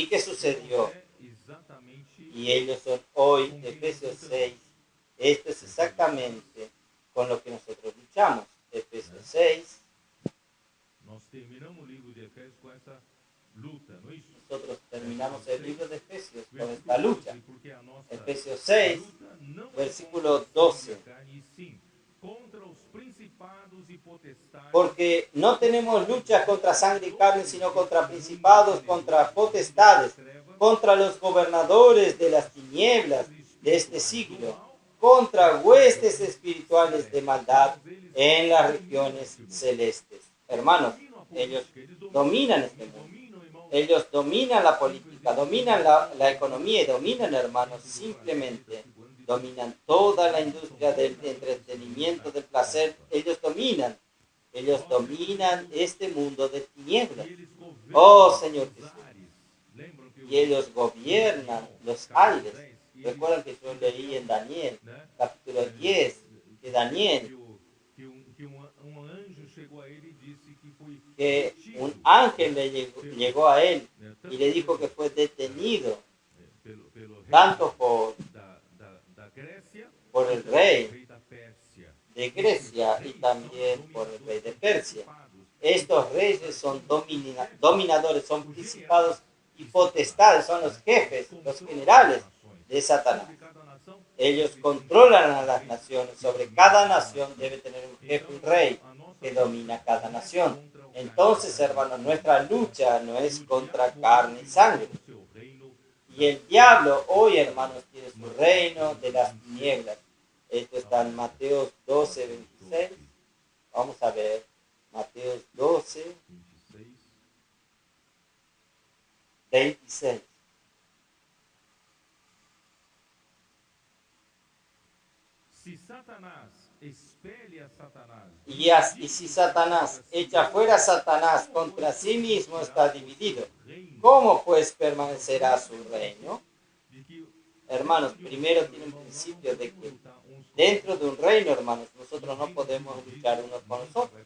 S1: qué sucedió?
S2: É exatamente
S1: Y ellos son hoy, Efesios 6. Esto es exactamente con lo que nosotros luchamos. Efesios 6.
S2: nós terminamos o livro de Efésios com essa luta, não é isso?
S1: Nosotros terminamos el libro de Efesios con esta lucha.
S2: Porque a nossa
S1: Efesios 6,
S2: luta não
S1: versículo
S2: é contra a
S1: 12.
S2: carne, e sim contra os principados e potestades.
S1: Porque no tenemos luchas contra sangre y carne, sino contra principados, contra potestades, contra los gobernadores de las tinieblas de este siglo, contra huestes espirituales de maldad en las regiones celestes. Hermanos, ellos dominan este mundo. Ellos dominan la política, dominan la economía y dominan, hermanos, simplemente dominan toda la industria del entretenimiento, del placer. Ellos dominan este mundo de tinieblas. Oh Señor Jesús. Y ellos gobiernan los aires. Recuerdan que yo leí en Daniel, capítulo 10, de Daniel, que un ángel le llegó a él y le dijo que fue detenido tanto por el rey de Grecia y también por el rey de Persia. Estos reyes son dominadores, son principados y potestades, son los jefes, los generales de Satanás. Ellos controlan a las naciones. Sobre cada nación debe tener un jefe, un rey, que domina cada nación. Entonces, hermanos, nuestra lucha no es contra carne y sangre. Y el diablo hoy, hermanos, tiene su reino de las tinieblas. Esto está en Mateo 12, 26. Vamos a ver. Mateo 12, 26. Y si Satanás echa fuera a Satanás, contra sí mismo está dividido. ¿Cómo pues permanecerá su reino? Hermanos, primero tiene un principio de que dentro de un reino, hermanos, nosotros no podemos luchar unos con los otros.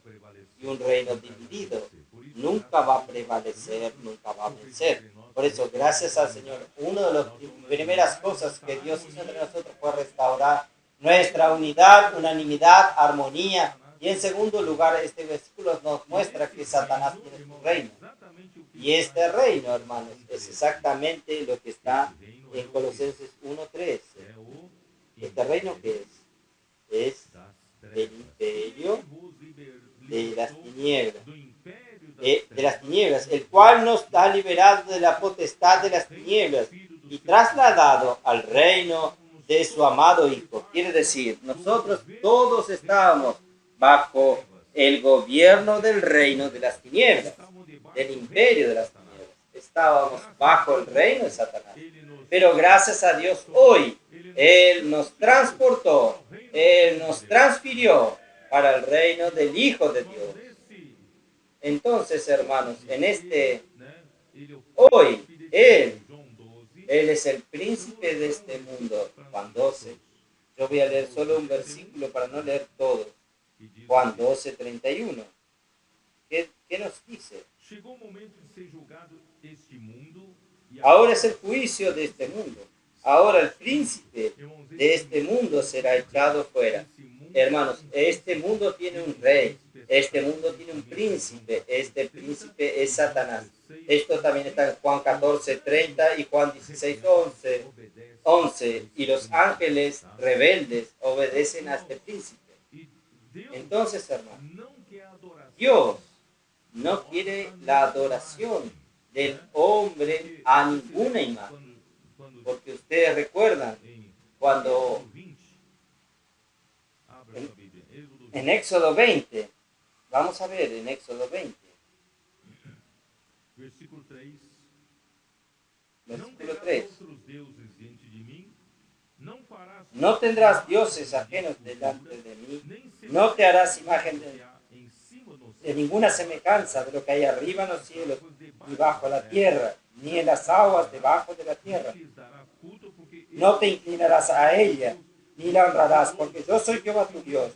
S1: Y un reino dividido nunca va a prevalecer, nunca va a vencer. Por eso, gracias al Señor, una de las primeras cosas que Dios hizo entre nosotros fue restaurar nuestra unidad, unanimidad, armonía. Y en segundo lugar, este versículo nos muestra que Satanás tiene su reino. Y este reino, hermanos, es exactamente lo que está en Colosenses 1:3. ¿Este reino qué es? Es el imperio de las tinieblas, el cual nos ha liberado de la potestad de las tinieblas y trasladado al reino de su amado Hijo. Quiere decir, nosotros todos estábamos bajo el gobierno del reino de las tinieblas, del imperio de las tinieblas. Estábamos bajo el reino de Satanás. Pero gracias a Dios hoy, Él nos transportó, Él nos transfirió para el reino del Hijo de Dios. Entonces, hermanos, hoy, Él es el príncipe de este mundo. Juan 12. Yo voy a leer solo un versículo para no leer todo. Juan 12, 31. ¿Qué nos dice? Ahora es el juicio de este mundo. Ahora el príncipe de este mundo será echado fuera. Hermanos, este mundo tiene un rey. Este mundo tiene un príncipe. Este príncipe es Satanás. Esto también está en Juan 14, 30 y Juan 16, 11. Y los ángeles rebeldes obedecen a este príncipe. Entonces, hermanos, Dios no quiere la adoración del hombre a ninguna imagen. Porque ustedes recuerdan cuando en Éxodo 20, vamos a ver en Éxodo 20, versículo 3. No tendrás dioses ajenos delante de mí, no te harás imagen de ninguna semejanza de lo que hay arriba en los cielos, ni bajo la tierra, ni en las aguas debajo de la tierra. No te inclinarás a ella, ni la honrarás, porque yo soy Jehová tu Dios,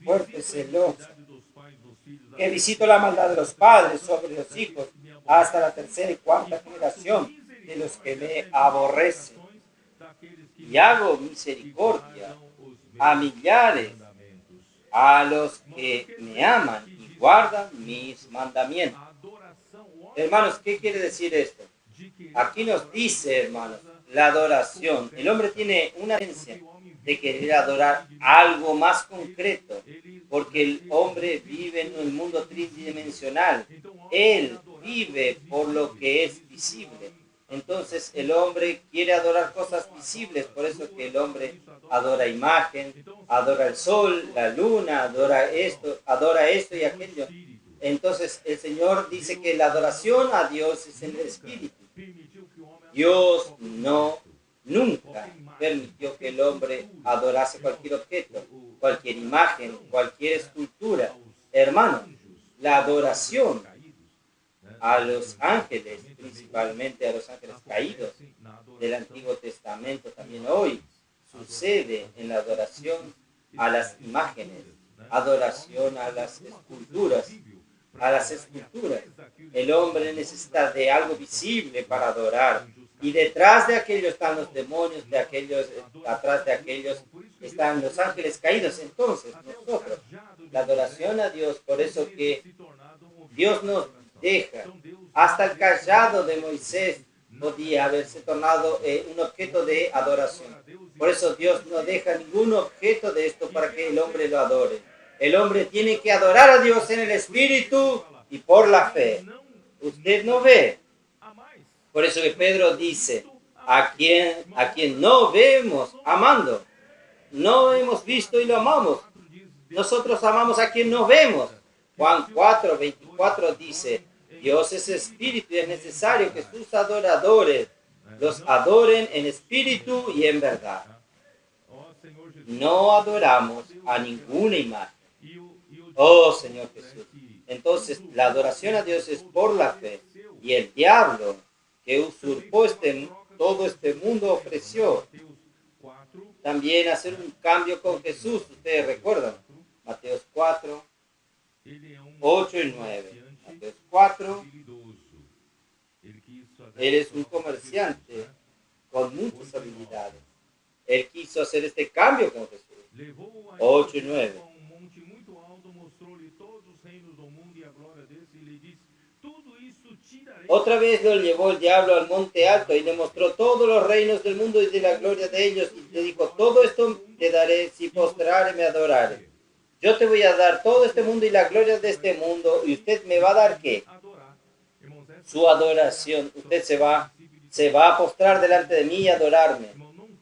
S1: fuerte, celoso, que visito la maldad de los padres sobre los hijos, hasta la tercera y cuarta generación de los que me aborrecen. Y hago misericordia a millares, a los que me aman y guardan mis mandamientos. Hermanos, ¿qué quiere decir esto? Aquí nos dice, hermanos, la adoración. El hombre tiene una tendencia de querer adorar algo más concreto, porque el hombre vive en un mundo tridimensional. Él vive por lo que es visible. Entonces el hombre quiere adorar cosas visibles, por eso es que el hombre adora imagen, adora el sol, la luna, adora esto y aquello. Entonces el Señor dice que la adoración a Dios es en el Espíritu. Dios nunca permitió que el hombre adorase cualquier objeto, cualquier imagen, cualquier escultura. Hermano, la adoración a los ángeles, principalmente a los ángeles caídos del Antiguo Testamento, también hoy sucede en la adoración a las imágenes, adoración a las esculturas, El hombre necesita de algo visible para adorar. Y detrás de aquellos están los demonios, atrás de aquellos están los ángeles caídos. Entonces, nosotros, la adoración a Dios, por eso que Dios nos deja. Hasta el cayado de Moisés podía haberse tornado un objeto de adoración. Por eso Dios no deja ningún objeto de esto para que el hombre lo adore. El hombre tiene que adorar a Dios en el Espíritu y por la fe. Usted no ve. Por eso que Pedro dice, a quien no vemos amando. No hemos visto y lo amamos. Nosotros amamos a quien no vemos. Juan 4:24 dice, Dios es espíritu y es necesario que sus adoradores los adoren en espíritu y en verdad. No adoramos a ninguna imagen. Oh Señor Jesús. Entonces la adoración a Dios es por la fe. Y el diablo que usurpó todo este mundo ofreció también hacer un cambio con Jesús. Ustedes recuerdan, Mateo 4, 8 y 9. Mateo 4, él es un comerciante con muchas habilidades. Él quiso hacer este cambio con Jesús. 8 y 9. Otra vez lo llevó el diablo al monte alto y le mostró todos los reinos del mundo y de la gloria de ellos. Y le dijo, todo esto te daré si postrare y me adorare. Yo te voy a dar todo este mundo y la gloria de este mundo. ¿Y usted me va a dar qué? Su adoración. Usted se va a postrar delante de mí y adorarme.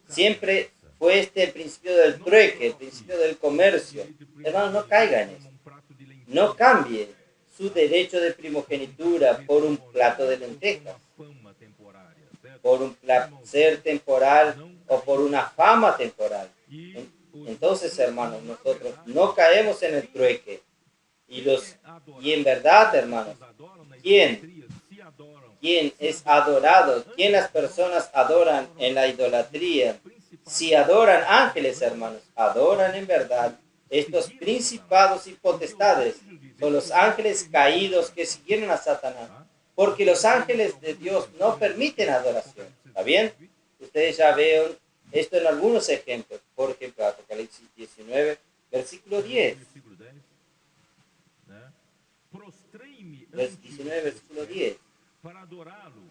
S1: Siempre fue el principio del trueque, el principio del comercio. Hermanos, no caiga en eso. No cambie su derecho de primogenitura por un plato de lentejas, por un placer temporal o por una fama temporal. Entonces, hermanos, nosotros no caemos en el trueque. Y en verdad, hermanos, ¿quién es adorado? ¿Quién las personas adoran en la idolatría? Si adoran ángeles, hermanos, adoran en verdad estos principados y potestades. Son los ángeles caídos que siguieron a Satanás. Porque los ángeles de Dios no permiten adoración. ¿Está bien? Ustedes ya ven esto en algunos ejemplos. Por ejemplo, Apocalipsis 19, versículo 10. 19, versículo 10.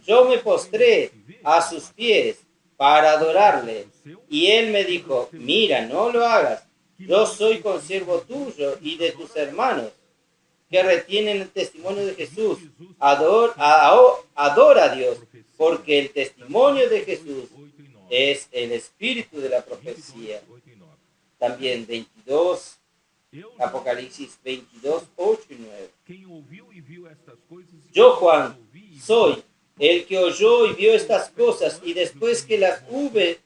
S1: Yo me postré a sus pies para adorarle. Y él me dijo, mira, no lo hagas. Yo soy consiervo tuyo y de tus hermanos que retienen el testimonio de Jesús. Adora a Dios, porque el testimonio de Jesús es el espíritu de la profecía. También 22, Apocalipsis 22, 8 y 9. Yo, Juan, soy el que oyó y vio estas cosas, y después que las hube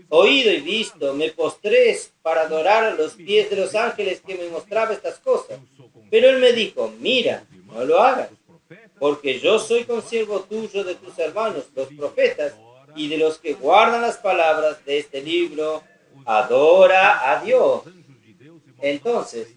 S1: oído y visto, me postré para adorar a los pies de los ángeles que me mostraba estas cosas. Pero él me dijo, mira, no lo hagas, porque yo soy consiervo tuyo de tus hermanos, los profetas, y de los que guardan las palabras de este libro. Adora a Dios. Entonces,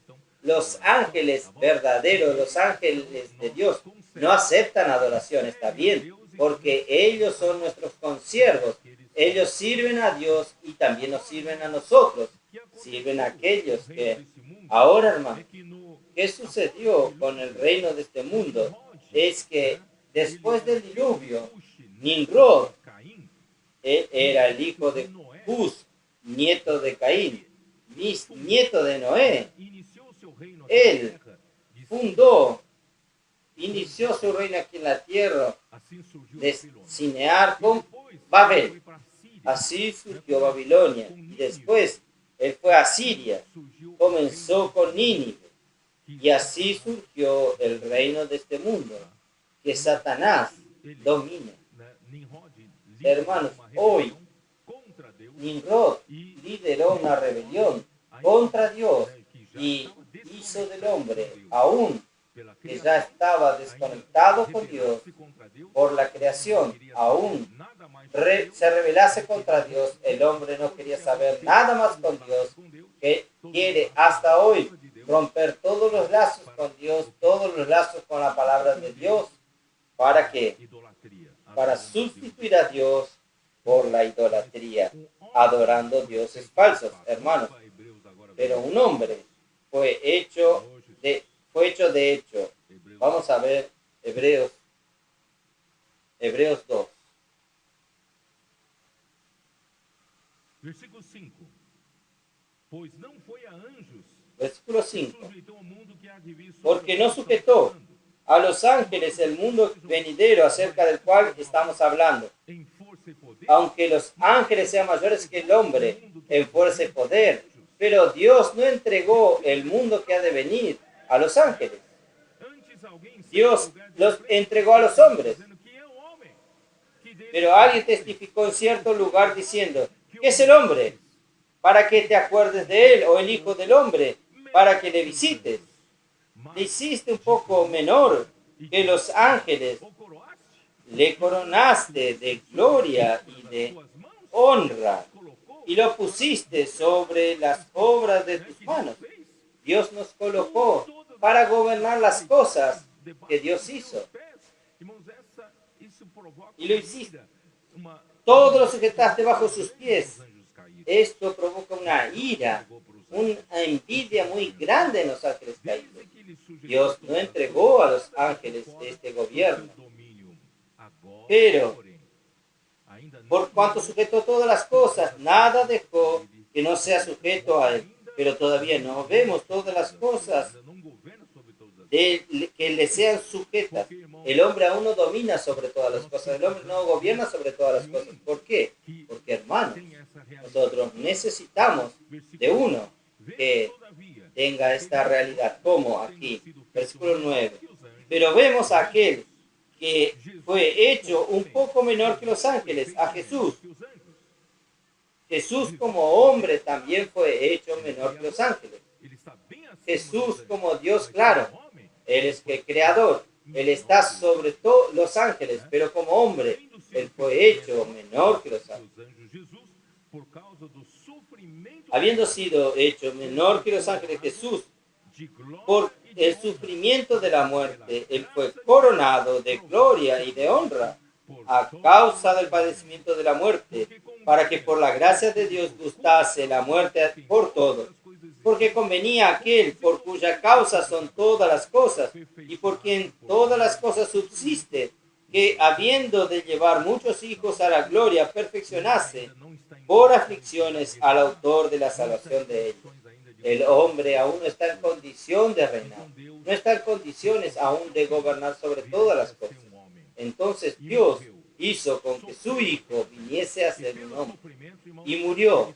S1: los ángeles verdaderos, los ángeles de Dios, no aceptan adoración, está bien, porque ellos son nuestros consiervos. Ellos sirven a Dios y también nos sirven a nosotros. Sirven a aquellos que... Ahora, hermano, ¿qué sucedió con el reino de este mundo? Es que después del diluvio, Nimrod, él era el hijo de Cus, nieto de Caín, nieto de Noé. Él inició su reino aquí en la tierra de Sinear con Babel. Así surgió Babilonia. Y después él fue a Siria. Comenzó con Nínive. Y así surgió el reino de este mundo, que Satanás domina. Hermanos, hoy Nimrod lideró una rebelión contra Dios y hizo del hombre, aún que ya estaba desconectado con Dios por la creación, aún se rebelase contra Dios, el hombre no quería saber nada más con Dios, que quiere hasta hoy romper todos los lazos con Dios, todos los lazos con la palabra de Dios. ¿Para qué? Para sustituir a Dios por la idolatría, adorando dioses falsos, hermanos. Pero un hombre fue hecho de hecho. Vamos a ver Hebreos 2.
S2: Versículo 5. Pois não foi a anjos,
S1: Versículo 5.
S2: sujeitou o mundo que há de vir sobre
S1: Porque no sujetó a los ángeles el mundo venidero acerca del cual estamos hablando.
S2: em força e poder,
S1: Aunque los ángeles sean mayores que el hombre en fuerza y poder, pero Dios no entregó el mundo que ha de venir a los ángeles.
S2: antes alguém
S1: Dios los entregó a los hombres.
S2: dizendo que é o homem que dele
S1: Pero alguien testificó en cierto lugar diciendo, ¿qué es el hombre? Para que te acuerdes de él, o el hijo del hombre, para que le visites. Le hiciste un poco menor que los ángeles,
S2: o coroaste
S1: le coronaste de gloria y de
S2: tuas mãos,
S1: honra,
S2: colocou
S1: y lo pusiste sobre las obras de tus manos.
S2: fez
S1: Dios nos colocó para gobernar las cosas que Dios hizo.
S2: pés. Irmãos, isso provoca
S1: Y lo hiciste.
S2: uma
S1: Todo lo sujetaste bajo sus pies.
S2: anjos caídos.
S1: Esto provoca una ira, una envidia muy grande en los ángeles caídos.
S2: Desde que lhe sujeitou
S1: Dios no entregó a los ángeles este gobierno,
S2: domínio. Agora,
S1: pero
S2: porém, ainda não
S1: por cuanto sujetó todas las cosas, nada dejó que no sea sujeto a él. Pero todavía no vemos todas las cosas
S2: ainda não governa sobre todas as
S1: que le sean sujetas. El hombre aún no domina sobre todas las cosas, el hombre no gobierna sobre todas las cosas. ¿Por qué? Porque, hermanos,
S2: tem essa realidade.
S1: nosotros necesitamos de uno que
S2: Todavia,
S1: tenga esta realidad, como aquí, versículo 9. Pero vemos a aquel que fue hecho un poco menor que los ángeles, a Jesús.
S2: que os anjos,
S1: Jesús como hombre también fue hecho menor que los ángeles.
S2: ele está bem acima
S1: Jesús
S2: dos
S1: como Dios, claro,
S2: anjos. Homem,
S1: Él es el creador, Él está sobre todos los ángeles, pero como hombre, Él fue hecho menor que los
S2: os
S1: ángeles.
S2: anjos, Jesus, por causa do sofrimento
S1: Habiendo sido hecho menor que los ángeles, Jesús,
S2: de glória
S1: por
S2: e de
S1: el sufrimiento de la muerte, Él fue coronado de gloria y de honra a causa del padecimiento de la muerte, para que por la gracia de Dios gustase la muerte por todos. Porque convenía aquel por cuya causa son todas las cosas, y por quien todas las cosas subsisten, que habiendo de llevar muchos hijos a la gloria, perfeccionase por aflicciones al autor de la salvación de ellos. El hombre aún no está en condición de reinar, no está en condiciones aún de gobernar sobre todas las cosas. Entonces Dios hizo con que su Hijo viniese a ser un hombre y murió,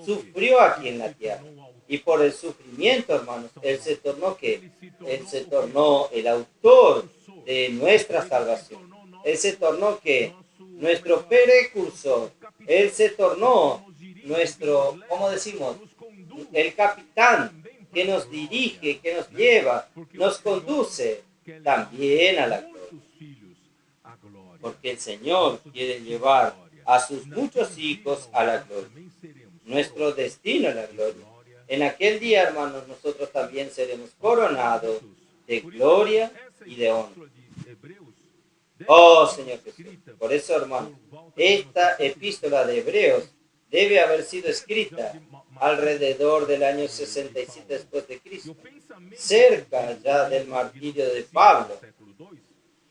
S1: sufrió aquí en la tierra. Y por el sufrimiento, hermanos, Él se tornó ¿qué? Él se tornó el autor de nuestra salvación. Él se tornó ¿qué? Nuestro precursor. Él se tornó nuestro, ¿cómo decimos? El capitán que nos dirige, que nos lleva, nos conduce también a la gloria. Porque el Señor quiere llevar a sus muchos hijos a la gloria. Nuestro destino es la gloria. En aquel día, hermanos, nosotros también seremos coronados de gloria y de honra. Oh, Señor Jesús. Por eso, hermanos, esta epístola de Hebreos debe haber sido escrita alrededor del año 67 después de Cristo, cerca ya del martirio de Pablo.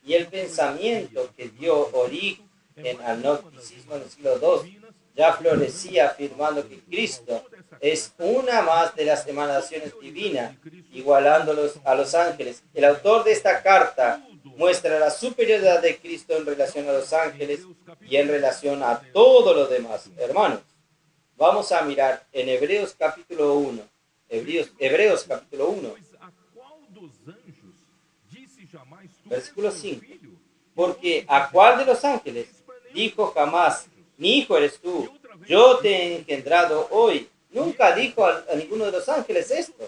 S1: Y el pensamiento que dio origen al gnosticismo en el siglo II ya florecía afirmando que Cristo es una más de las emanaciones divinas, igualándolos a los ángeles. El autor de esta carta muestra la superioridad de Cristo en relación a los ángeles y en relación a todo lo demás. Hermanos, vamos a mirar en Hebreos capítulo 1. Hebreos capítulo 1. Versículo 5. Porque ¿a cuál de los ángeles dijo jamás, mi hijo eres tú, yo te he engendrado hoy. Nunca dijo a ninguno de los ángeles esto.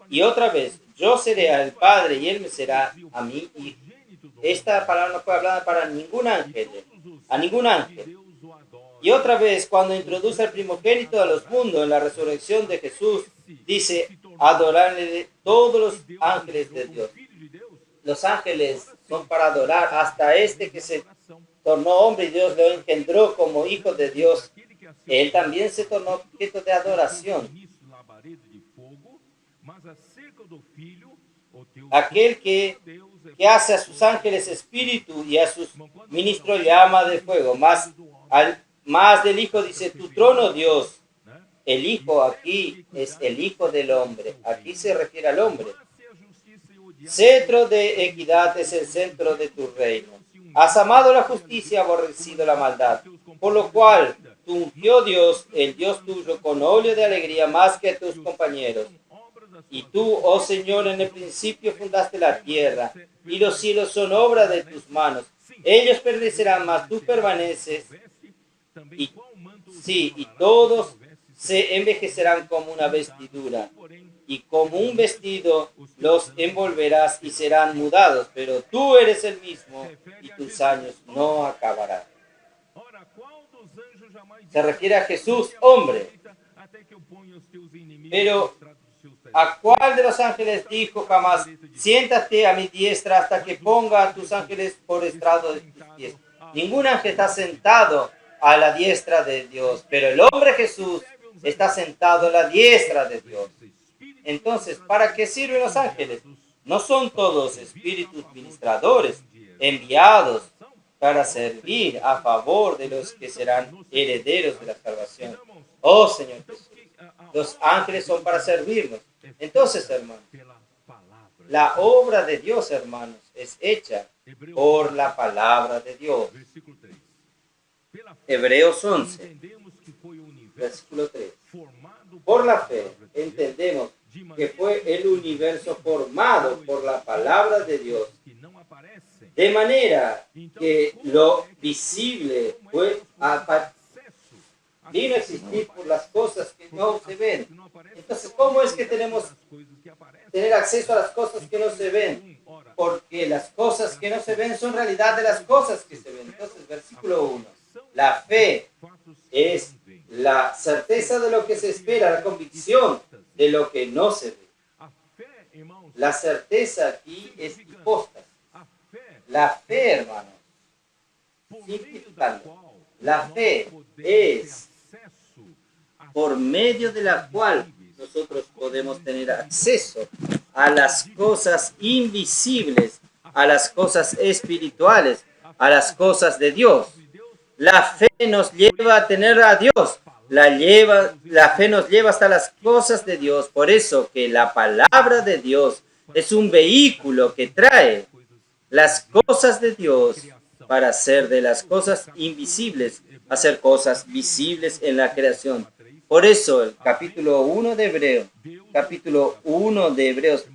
S1: Y otra vez, yo seré al Padre y Él me será a mí hijo. Esta palabra no fue hablada para ningún ángel, a ningún ángel. Y otra vez, cuando introduce al primogénito a los mundos en la resurrección de Jesús, dice, adorarle todos los ángeles de Dios. Los ángeles son para adorar hasta este que se tornó hombre y Dios lo engendró como hijo de Dios. Él también se tornó objeto de adoración. Aquel que hace a sus ángeles espíritu y a sus ministros llama de fuego. Más del Hijo dice, tu trono, Dios. El Hijo aquí es el Hijo del hombre. Aquí se refiere al hombre. Cetro de equidad es el centro de tu reino. Has amado la justicia y aborrecido la maldad. Por lo cual, tú ungió Dios, el Dios tuyo, con óleo de alegría más que a tus compañeros. Y tú, oh Señor, en el principio fundaste la tierra, y los cielos son obra de tus manos. Ellos perecerán, mas tú permaneces. Y todos se envejecerán como una vestidura, y como un vestido los envolverás y serán mudados, pero tú eres el mismo y tus años no acabarán. Se refiere a Jesús, hombre. Pero ¿a cuál de los ángeles dijo jamás, siéntate a mi diestra hasta que ponga a tus ángeles por estrado de tus pies? Ningún ángel está sentado a la diestra de Dios, pero el hombre Jesús está sentado a la diestra de Dios. Entonces, ¿para qué sirven los ángeles? No son todos espíritus ministradores enviados para servir a favor de los que serán herederos de la salvación. Oh Señor Jesús, los ángeles son para servirnos. Entonces, hermanos, la obra de Dios, hermanos, es hecha por la palabra de Dios. Hebreos 11, versículo 3. Por la fe entendemos que fue el universo formado por la palabra de Dios, de manera que lo visible vino a existir por las cosas que no se ven. Entonces, ¿cómo es que tenemos tener acceso a las cosas que no se ven? Porque las cosas que no se ven son realidad de las cosas que se ven. Entonces, versículo 1. La fe es la certeza de lo que se espera, la convicción de lo que no se ve. La certeza aquí es hipóstasis. La fe, hermanos, simplificando, la fe es por medio de la cual nosotros podemos tener acceso a las cosas invisibles, a las cosas espirituales, a las cosas de Dios. La fe nos lleva a tener a Dios. La fe nos lleva hasta las cosas de Dios. Por eso que la palabra de Dios es un vehículo que trae las cosas de Dios para hacer de las cosas invisibles, hacer cosas visibles en la creación. Por eso el capítulo 1 de Hebreos,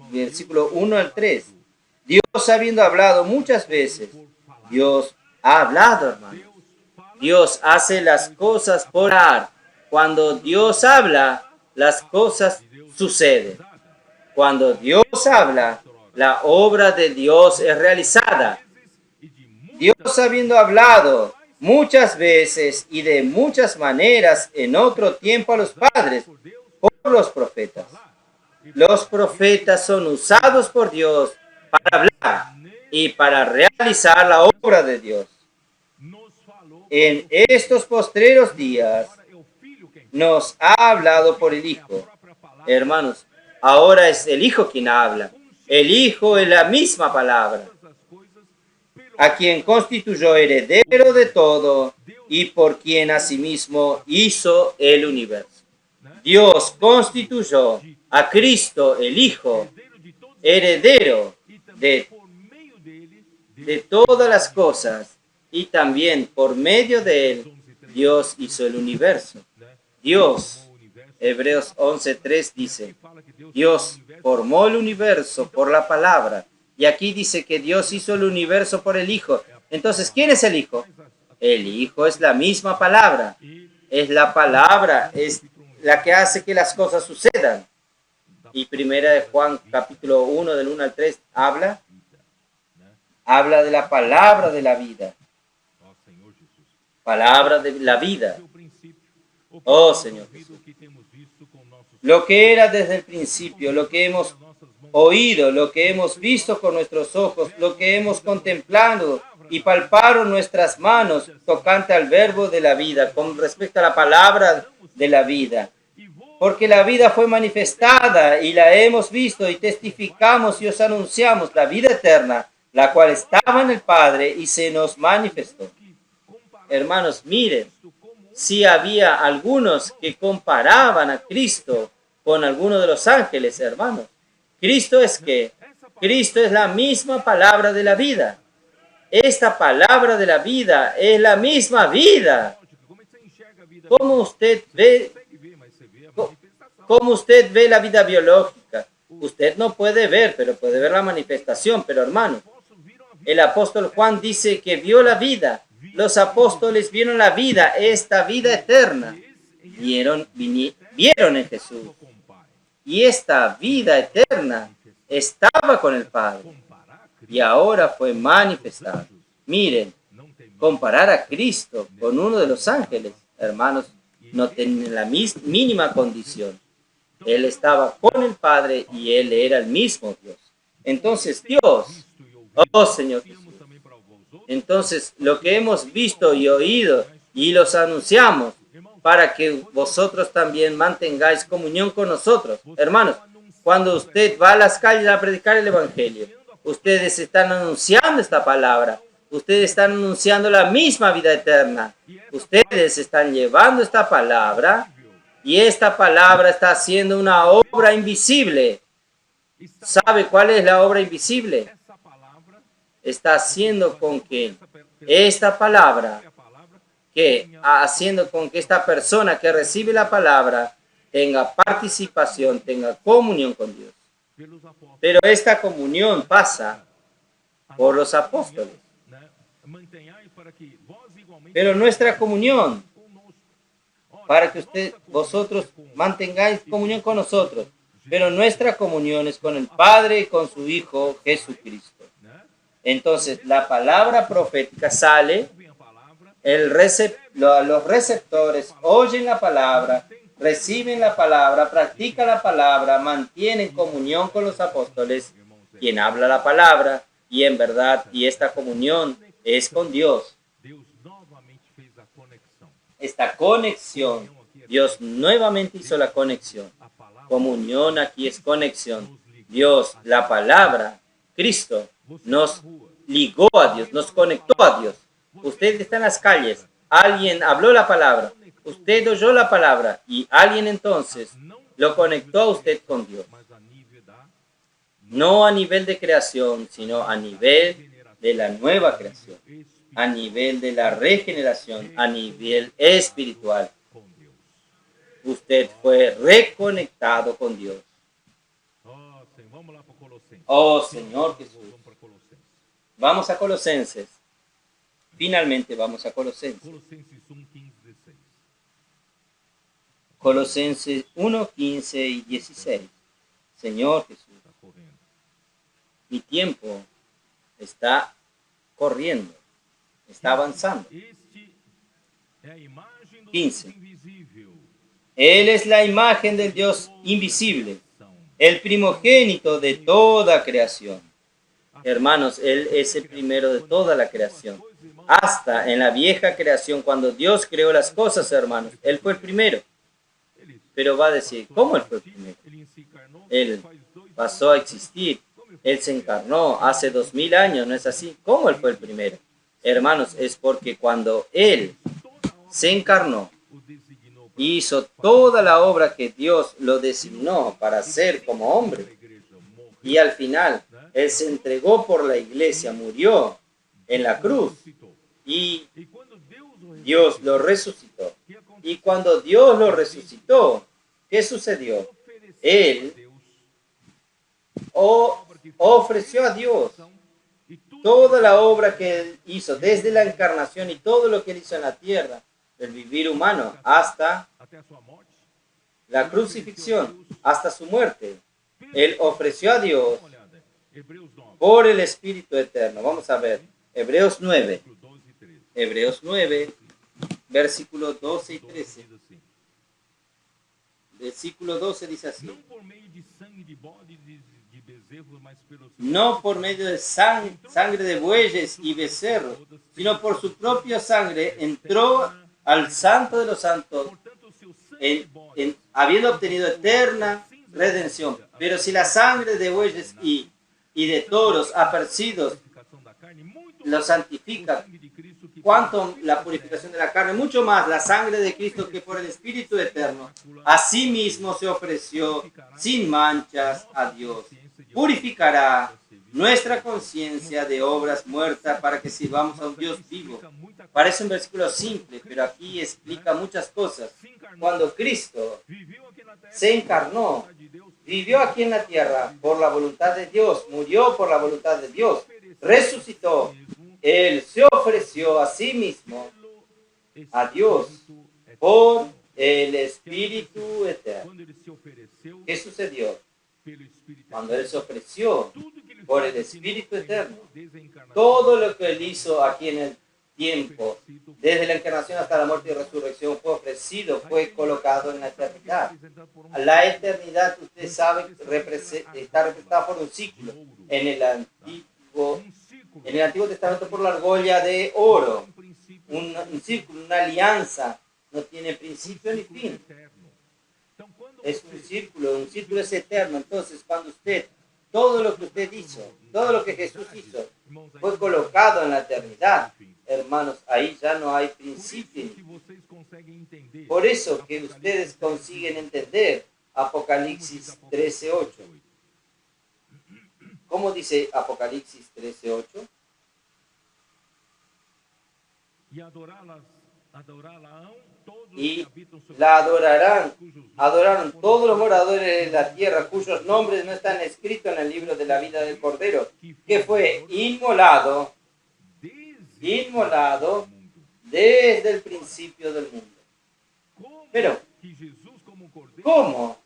S1: versículo 1 al 3. Dios habiendo hablado muchas veces, Dios ha hablado, hermano. Dios hace las cosas por hablar. Cuando Dios habla, las cosas suceden. Cuando Dios habla, la obra de Dios es realizada. Dios habiendo hablado muchas veces y de muchas maneras en otro tiempo a los padres por los profetas. Los profetas son usados por Dios para hablar y para realizar la obra de Dios. En estos postreros días nos ha hablado por el Hijo. Hermanos, ahora es el Hijo quien habla. El Hijo es la misma palabra, a quien constituyó heredero de todo y por quien asimismo hizo el universo. Dios constituyó a Cristo, el Hijo, heredero de todas las cosas, y también por medio de él Dios hizo el universo. Dios, Hebreos 11:3 dice, Dios formó el universo por la palabra. Y aquí dice que Dios hizo el universo por el Hijo. Entonces, ¿quién es el Hijo? El Hijo es la misma palabra. Es la palabra, es la que hace que las cosas sucedan. Y primera de Juan, capítulo 1, del 1 al 3, habla de la palabra de la vida.
S2: Ó Senhor Jesus.
S1: Palabra de la vida.
S2: Desde o princípio, o que
S1: Oh,
S2: temos
S1: Señor
S2: ouvido,
S1: Jesús.
S2: o que temos visto com nossos
S1: Lo que era desde el principio, lo que hemos
S2: nossas mãos,
S1: oído, lo que hemos visto con nuestros ojos, lo que hemos contemplado y palparon nuestras manos tocante al verbo de la vida, con respecto a la palabra de la vida.
S2: e vos
S1: Porque la vida fue manifestada y la hemos visto y testificamos y os anunciamos la vida eterna, la cual estaba en el Padre y se nos manifestó.
S2: que comparar
S1: Hermanos, miren,
S2: Cristo como
S1: si había algunos que comparaban a Cristo con alguno de los ángeles, hermanos. Cristo es que Cristo es la misma palabra de la vida. Esta palabra de la vida es la misma vida.
S2: lógica, como você enxerga a vida
S1: ¿Cómo usted ve,
S2: consegue ver, mas você vê a
S1: co-
S2: manifestação.
S1: cómo usted ve la vida biológica? Usted no puede ver, pero puede ver la manifestación. Pero hermano,
S2: Apóstolos viram a vida,
S1: el apóstol Juan dice que vio la vida. Los apóstoles vieron la vida, esta vida eterna. Vieron en Jesús.
S2: com o Pai.
S1: Y esta vida eterna estaba con el Padre
S2: Comparar Cristo
S1: y ahora fue manifestada. Miren,
S2: não tem
S1: comparar a Cristo con uno de los ángeles, hermanos, no tienen la mínima condición. Él estaba con el Padre y Él era el mismo Dios. Entonces Dios,
S2: visto e ouvido.
S1: oh Señor Jesús,
S2: Temos também para vós outros,
S1: entonces lo que hemos visto y oído y los anunciamos para que vosotros también mantengáis comunión con nosotros. Hermanos, cuando usted va a las calles a predicar el Evangelio, ustedes están anunciando esta palabra, ustedes están anunciando la misma vida eterna, ustedes están llevando esta palabra y esta palabra está haciendo una obra invisible. ¿Sabe cuál es la obra invisible?
S2: essa palavra,
S1: Está haciendo con que esta palabra,
S2: a palavra
S1: haciendo con que esta persona que recibe la palabra tenga participación, tenga comunión con Dios.
S2: pelos apóstolos,
S1: Pero esta comunión pasa por los apóstoles.
S2: né? Mantenhai para que vós igualmente
S1: Pero nuestra comunión,
S2: conosco.
S1: para que vosotros mantengáis comunión con nosotros, pero nuestra comunión es con el Padre y con su Hijo Jesucristo.
S2: Né?
S1: Entonces la palabra profética sale,
S2: Ouvem a palavra,
S1: los receptores oyen la palabra, reciben la palabra, practican la palabra, mantienen comunión con los apóstoles, quien habla la palabra, y en verdad, y esta comunión es con Dios.
S2: Deus novamente fez a conexão.
S1: Esta conexión, Dios nuevamente hizo la conexión.
S2: A palavra
S1: Comunión aquí es conexión. Dios, la palabra, Cristo, nos ligó a Dios, nos conectó a Dios. Usted está en las calles, alguien habló la palabra, usted oyó la palabra y alguien entonces lo conectó a usted con Dios.
S2: mas a nível da
S1: No a nivel de creación, sino a nivel de la nueva creación, a nivel de la regeneración, a nivel espiritual.
S2: com Deus.
S1: Usted fue reconectado con Dios.
S2: Ó, Senhor, vamos lá para Colossenses.
S1: Oh Señor Jesús.
S2: Vamos para Colossenses.
S1: Vamos a Colosenses. Finalmente vamos a Colosenses.
S2: Colossenses 1, 15, 16.
S1: Colosenses 1, 15 y 16. Señor Jesús,
S2: Está correndo.
S1: mi tiempo está corriendo, está avanzando.
S2: Este é a imagem do
S1: 15.
S2: Deus invisível.
S1: Él es la imagen del Dios invisible, el primogénito de toda creación. Hermanos, Él es el primero de toda la creación. Hasta en la vieja creación, cuando Dios creó las cosas, hermanos, Él fue el primero. Pero va a decir, ¿cómo Él fue el primero?
S2: Ele se encarnou,
S1: Él
S2: faz 2
S1: pasó a existir. Él se encarnó hace 2000 años, ¿no es así? ¿Cómo Él fue el primero? Hermanos, es porque cuando Él se encarnó,
S2: o designou para
S1: hizo toda la obra que Dios lo designó para hacer como
S2: a
S1: hombre.
S2: igreja morrer.
S1: Y al final, Él se entregó por la iglesia, murió en la cruz
S2: Ressuscitou.
S1: y
S2: E quando Deus o
S1: Dios lo resucitó.
S2: que aconteceu?
S1: Y cuando Dios lo resucitó, ¿qué sucedió?
S2: Ofereceu
S1: Él
S2: a Deus
S1: ofreció a Dios
S2: e tudo
S1: toda la obra que Él hizo, desde la encarnación y todo lo que Él hizo en la tierra, el vivir humano, hasta
S2: até a sua morte.
S1: la crucifixión, hasta su muerte. Él ofreció a Dios
S2: Dá uma olhada. Hebreus 9,
S1: por el Espíritu Eterno. Vamos a ver, Hebreos 9,
S2: versículo 12 e 13.
S1: Hebreos 9, versículos 12 y 13.
S2: Diz assim:
S1: Versículo 12 dice así:
S2: Não por meio de sangue de bode e de bezerro, mas pelo seu
S1: no por medio de sangre de bueyes y becerros, sino por su propia sangre entró al santo de los santos,
S2: Portanto, se o sangue de bode
S1: habiendo obtenido eterna redención. Pero si la sangre de bueyes y de toros apercidos
S2: purificação da carne, muito
S1: lo
S2: mais
S1: santifica,
S2: o sangue de Cristo que
S1: cuanto la purificación de la carne, mucho más la sangre de Cristo, que por el Espíritu Eterno asimismo se ofreció sin manchas a Dios, purificará nuestra conciencia de obras muertas para que sirvamos a un Dios vivo. Parece un versículo simple, pero aquí explica muchas cosas. Cuando Cristo
S2: viveu aqui na terra,
S1: se encarnó,
S2: de Deus,
S1: vivió aquí en la tierra por la voluntad de Dios, murió por la voluntad de Dios, resucitó, Él se ofreció a sí mismo, a Dios, por el Espíritu Eterno.
S2: quando ele se ofereceu
S1: ¿Qué sucedió?
S2: pelo Espírito
S1: Cuando Él se ofreció
S2: tudo que ele
S1: por
S2: fez
S1: el
S2: aqui no
S1: Espíritu
S2: reino,
S1: Eterno,
S2: desde a encarnação,
S1: todo lo que Él hizo aquí en el tiempo, desde la encarnación hasta la muerte y resurrección, fue ofrecido, fue colocado en la eternidad.
S2: representado por
S1: La eternidad, usted sabe, está representada por un ciclo. En el Antiguo,
S2: círculo,
S1: en el Antiguo Testamento por la argolla de oro,
S2: princípio
S1: un círculo, una alianza, no tiene principio ni fin.
S2: eterno. Então, quando
S1: Es un círculo es eterno. Entonces, cuando todo lo que usted hizo, todo lo que Jesús hizo,
S2: irmãos, aí
S1: fue colocado en la eternidad, hermanos, ahí ya no hay principio ni
S2: que vocês conseguem entender
S1: Por eso que ustedes consiguen entender Apocalipsis 13:8. ¿Cómo dice Apocalipsis 13:8?
S2: e adorá-la-ão todos os que
S1: Y
S2: habitam sobre
S1: la
S2: a terra, cujos nomes
S1: adoraron
S2: foram
S1: todos los moradores de la tierra cuyos nombres no están escritos en el libro de la vida del Cordero, que fue inmolado
S2: desde
S1: desde el principio del mundo.
S2: como
S1: Pero,
S2: que Jesus como cordeiro
S1: ¿cómo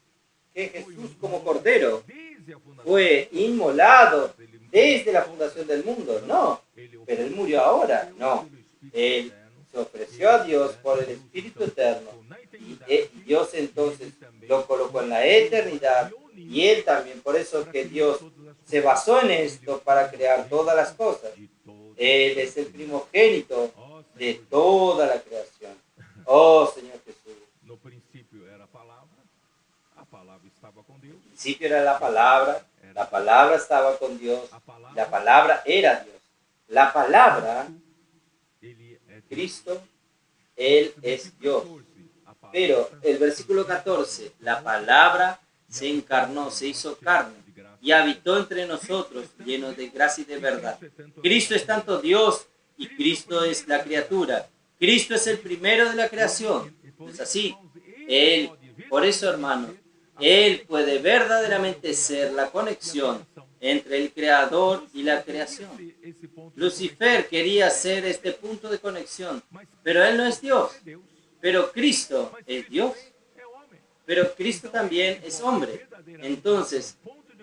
S1: que Jesús como Cordero
S2: desde a fundação
S1: fue inmolado desde la fundación del mundo? No, pero Él murió ahora. No, Él se ofreció a Dios por el Espíritu Eterno y Dios entonces lo colocó en la eternidad y Él también. Por eso que Dios se basó en esto para crear todas las cosas. Él es el primogénito de toda la creación. Oh Señor Jesús.
S2: No princípio era a palavra estava com Deus,
S1: Al principio era la palabra estaba con Dios, la palabra era Dios. La palabra,
S2: ele é
S1: Cristo, Él es Dios. Pero el versículo 14, la palabra se encarnó, se hizo carne y habitó entre nosotros, lleno de gracia y de verdad. Cristo es tanto Dios y Cristo es la criatura. Cristo es el primero de la creación. ¿No es así? Él, por eso, hermanos, Él puede verdaderamente ser la conexión entre el Creador y la creación.
S2: esse ponto
S1: Lucifer quería ser este punto de conexión, pero Él no es Dios.
S2: de Deus,
S1: Pero Cristo es Dios.
S2: é homem.
S1: Pero Cristo también es hombre. Entonces,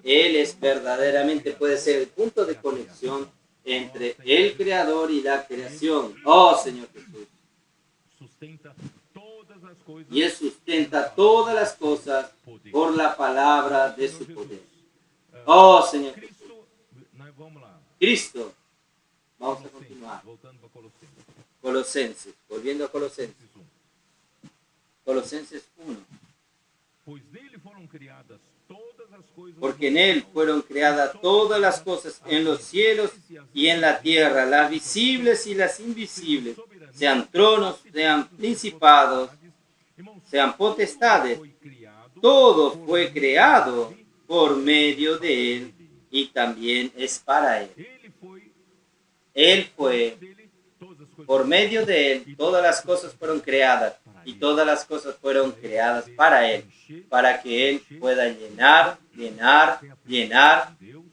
S1: Él es verdaderamente, puede ser el punto de conexión entre el Creador y la creación. Oh Señor Jesús.
S2: Sustenta todas as coisas
S1: Y Él sustenta todas las cosas por la palabra de su poder. Oh Señor Jesús.
S2: Cristo, nós vamos lá.
S1: Cristo. Vamos a continuar.
S2: Voltando para Colossenses.
S1: Colosenses. Volviendo a Colosenses.
S2: 1.
S1: Colosenses 1.
S2: Pois nele foram criadas todas as coisas.
S1: Porque en Él fueron creadas todas las cosas en los cielos y en la tierra, las visibles y las invisibles, sean tronos, sean principados,
S2: Irmãos,
S1: sean potestades.
S2: foi criado
S1: Todo fue creado por medio de Él y también es para Él.
S2: ele foi
S1: Él fue,
S2: dele todas as coisas.
S1: por medio de Él, todas las cosas fueron creadas y todas las cosas fueron creadas para Él, para que Él pueda llenar, llenar, llenar
S2: Deus,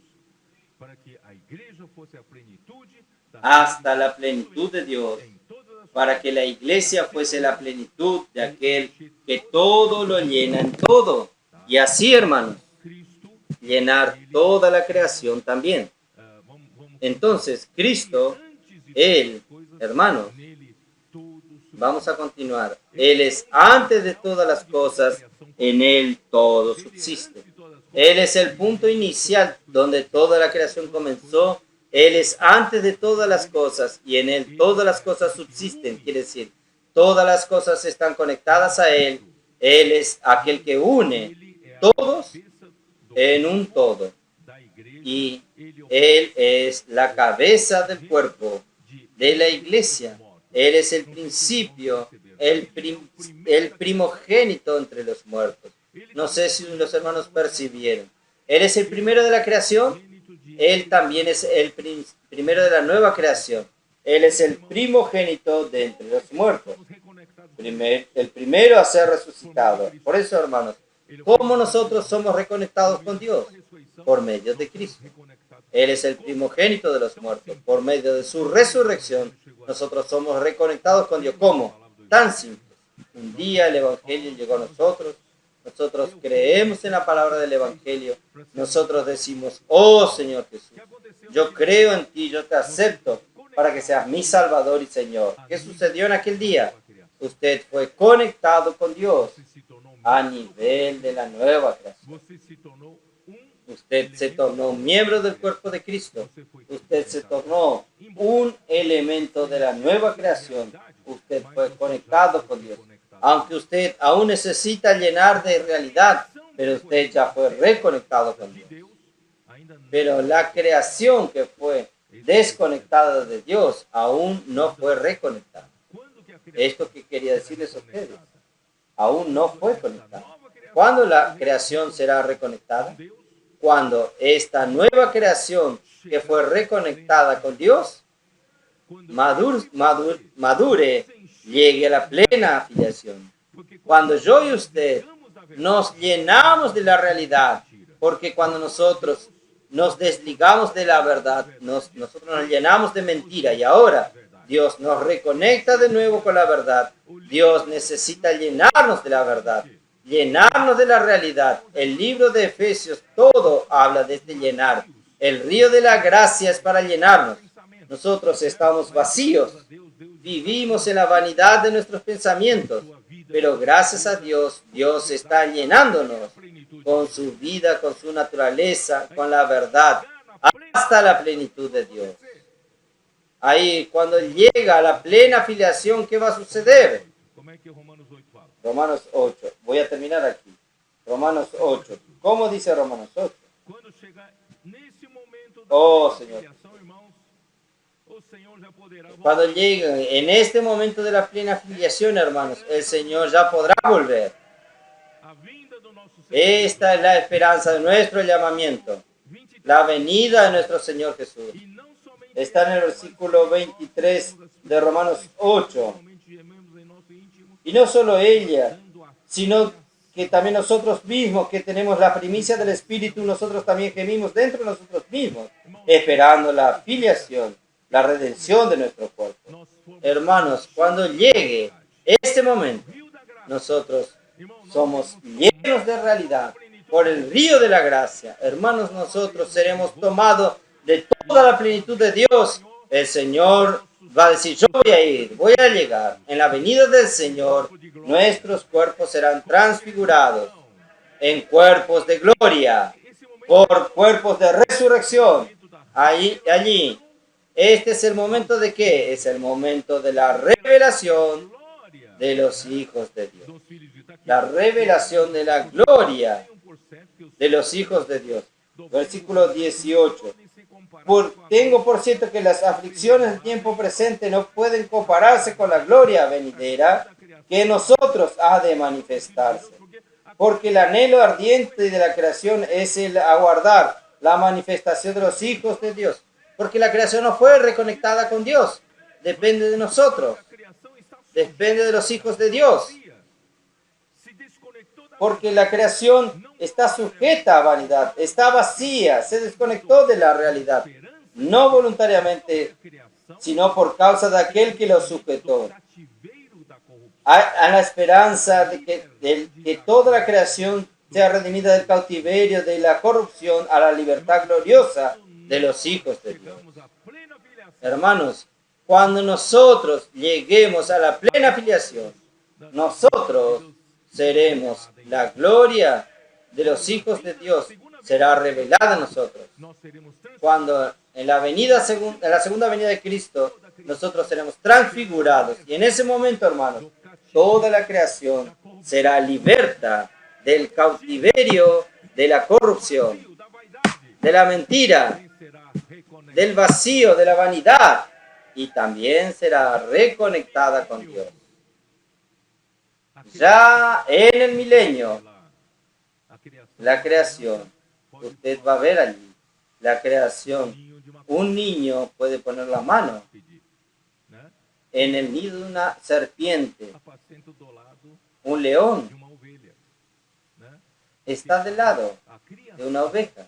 S2: para que a igreja fosse a plenitude da
S1: hasta la plenitud de Dios
S2: em todas
S1: para que la iglesia fuese la plenitud de aquel que todo lo llena en todo. Y así, hermanos, llenar toda la creación también. Entonces, Cristo, Él, hermanos, vamos a continuar. Él es antes de todas las cosas, en Él todo subsiste. Él es el punto inicial donde toda la creación comenzó. Él es antes de todas las cosas y en Él todas las cosas subsisten. Quiere decir, todas las cosas están conectadas a Él. Él es aquel que une todos en un todo. Y Él es la cabeza del cuerpo de la iglesia. Él es el principio, el primogénito entre los muertos. No sé si los hermanos percibieron. Él es el primero de la creación. Él también es el primero de la nueva creación. Él es el primogénito de entre los muertos. El primero a ser resucitado. Por eso, hermanos, ¿cómo nosotros somos reconectados con Dios? Por medio de Cristo. Él es el primogénito de los muertos. Por medio de su resurrección, nosotros somos reconectados con Dios. ¿Cómo? Tan simple. Un día el Evangelio llegó a nosotros. Nosotros creemos en la palabra del Evangelio. Nosotros decimos, oh Señor Jesús, yo creo en ti, yo te acepto para que seas mi Salvador y Señor. ¿Qué sucedió en aquel día? Usted fue conectado con Dios a nivel de la nueva creación. Usted se tornó un miembro del cuerpo de Cristo. Usted se tornó un elemento de la nueva creación. Usted fue conectado con Dios. Aunque usted aún necesita llenar de realidad, pero usted ya fue reconectado con Dios. Pero la creación que fue desconectada de Dios aún no fue reconectada. Esto que quería decirles a ustedes, aún no fue conectada. ¿Cuándo la creación será reconectada? Cuando esta nueva creación que fue reconectada con Dios madure, llegue a la plena afiliación. Cuando yo y usted nos llenamos de la realidad, porque cuando nosotros nos desligamos de la verdad, nosotros nos llenamos de mentira y ahora Dios nos reconecta de nuevo con la verdad. Dios necesita llenarnos de la verdad, llenarnos de la realidad. El libro de Efesios todo habla de este llenar. El río de la gracia es para llenarnos. Nosotros estamos vacíos, vivimos en la vanidad de nuestros pensamientos, pero gracias a Dios, Dios está llenándonos con su vida, con su naturaleza, con la verdad, hasta la plenitud de Dios. Ahí, cuando llega a la plena afiliación, ¿qué va a suceder? Romanos 8. Voy a terminar aquí. Romanos 8. ¿Cómo dice Romanos 8? Oh, Señor. Cuando llegue en este momento de la plena afiliación, hermanos, el Señor ya podrá volver. Esta es la esperanza de nuestro llamamiento, la venida de nuestro Señor Jesús. Está en el versículo 23 de Romanos 8. Y no solo ella, sino que también nosotros mismos, que tenemos la primicia del Espíritu, nosotros también gemimos dentro de nosotros mismos, esperando la afiliación, la redención de nuestro cuerpo. Hermanos, cuando llegue este momento, nosotros somos llenos de realidad por el río de la gracia. Hermanos, nosotros seremos tomados de toda la plenitud de Dios. El Señor va a decir, yo voy a ir, voy a llegar. En la venida del Señor, nuestros cuerpos serán transfigurados en cuerpos de gloria, por cuerpos de resurrección. Allí, este es el momento de ¿qué? Es el momento de la revelación de los hijos de Dios. La revelación de la gloria de los hijos de Dios. Versículo 18. Tengo por cierto que las aflicciones del tiempo presente no pueden compararse con la gloria venidera que en nosotros ha de manifestarse. Porque el anhelo ardiente de la creación es el aguardar la manifestación de los hijos de Dios. Porque la creación no fue reconectada con Dios. Depende de nosotros. Depende de los hijos de Dios. Porque la creación está sujeta a vanidad, está vacía, se desconectó de la realidad. No voluntariamente sino por causa de aquel que los sujetó,
S2: do cativeiro da corrupção.
S1: a la esperanza de que toda la creación sea redimida del cautiverio, de la corrupción, a la libertad gloriosa de los hijos de Dios.
S2: Chegamos à plena filiação.
S1: Hermanos, cuando nosotros lleguemos a la plena filiación, nosotros seremos la gloria de los hijos de Dios, será revelada a nosotros.
S2: Nós seremos transformados.
S1: Cuando en la segunda venida de Cristo, nosotros seremos transfigurados. Y en ese momento, hermanos, toda la creación será liberta del cautiverio, de la corrupción,
S2: Da vaidade.
S1: de la mentira,
S2: Quem será reconectado?
S1: del vacío, de la vanidad, y también será reconectada con Dios. Ya en el milenio,
S2: A criação.
S1: la creación, usted va a ver allí, la creación,
S2: Ninho de uma
S1: un niño puede poner la mano
S2: pedir, né?
S1: en el nido de una serpiente,
S2: Apacento do lado
S1: un león
S2: de uma ovelha, né?
S1: está del lado
S2: A criação
S1: de una oveja,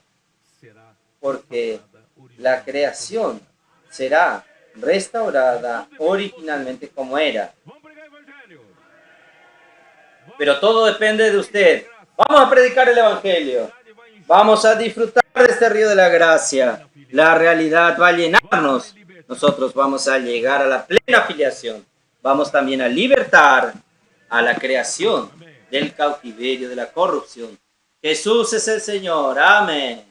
S2: será
S1: porque
S2: restaurada
S1: la creación será restaurada originalmente como era.
S2: Vamos pregar o evangelho.
S1: Pero todo depende de usted. Vamos a predicar el Evangelio. Vamos a disfrutar de este río de la gracia. La realidad va a llenarnos. Nosotros vamos a llegar a la plena filiación. Vamos también a libertar a la creación del cautiverio, de la corrupción. Jesús es el Señor. Amén.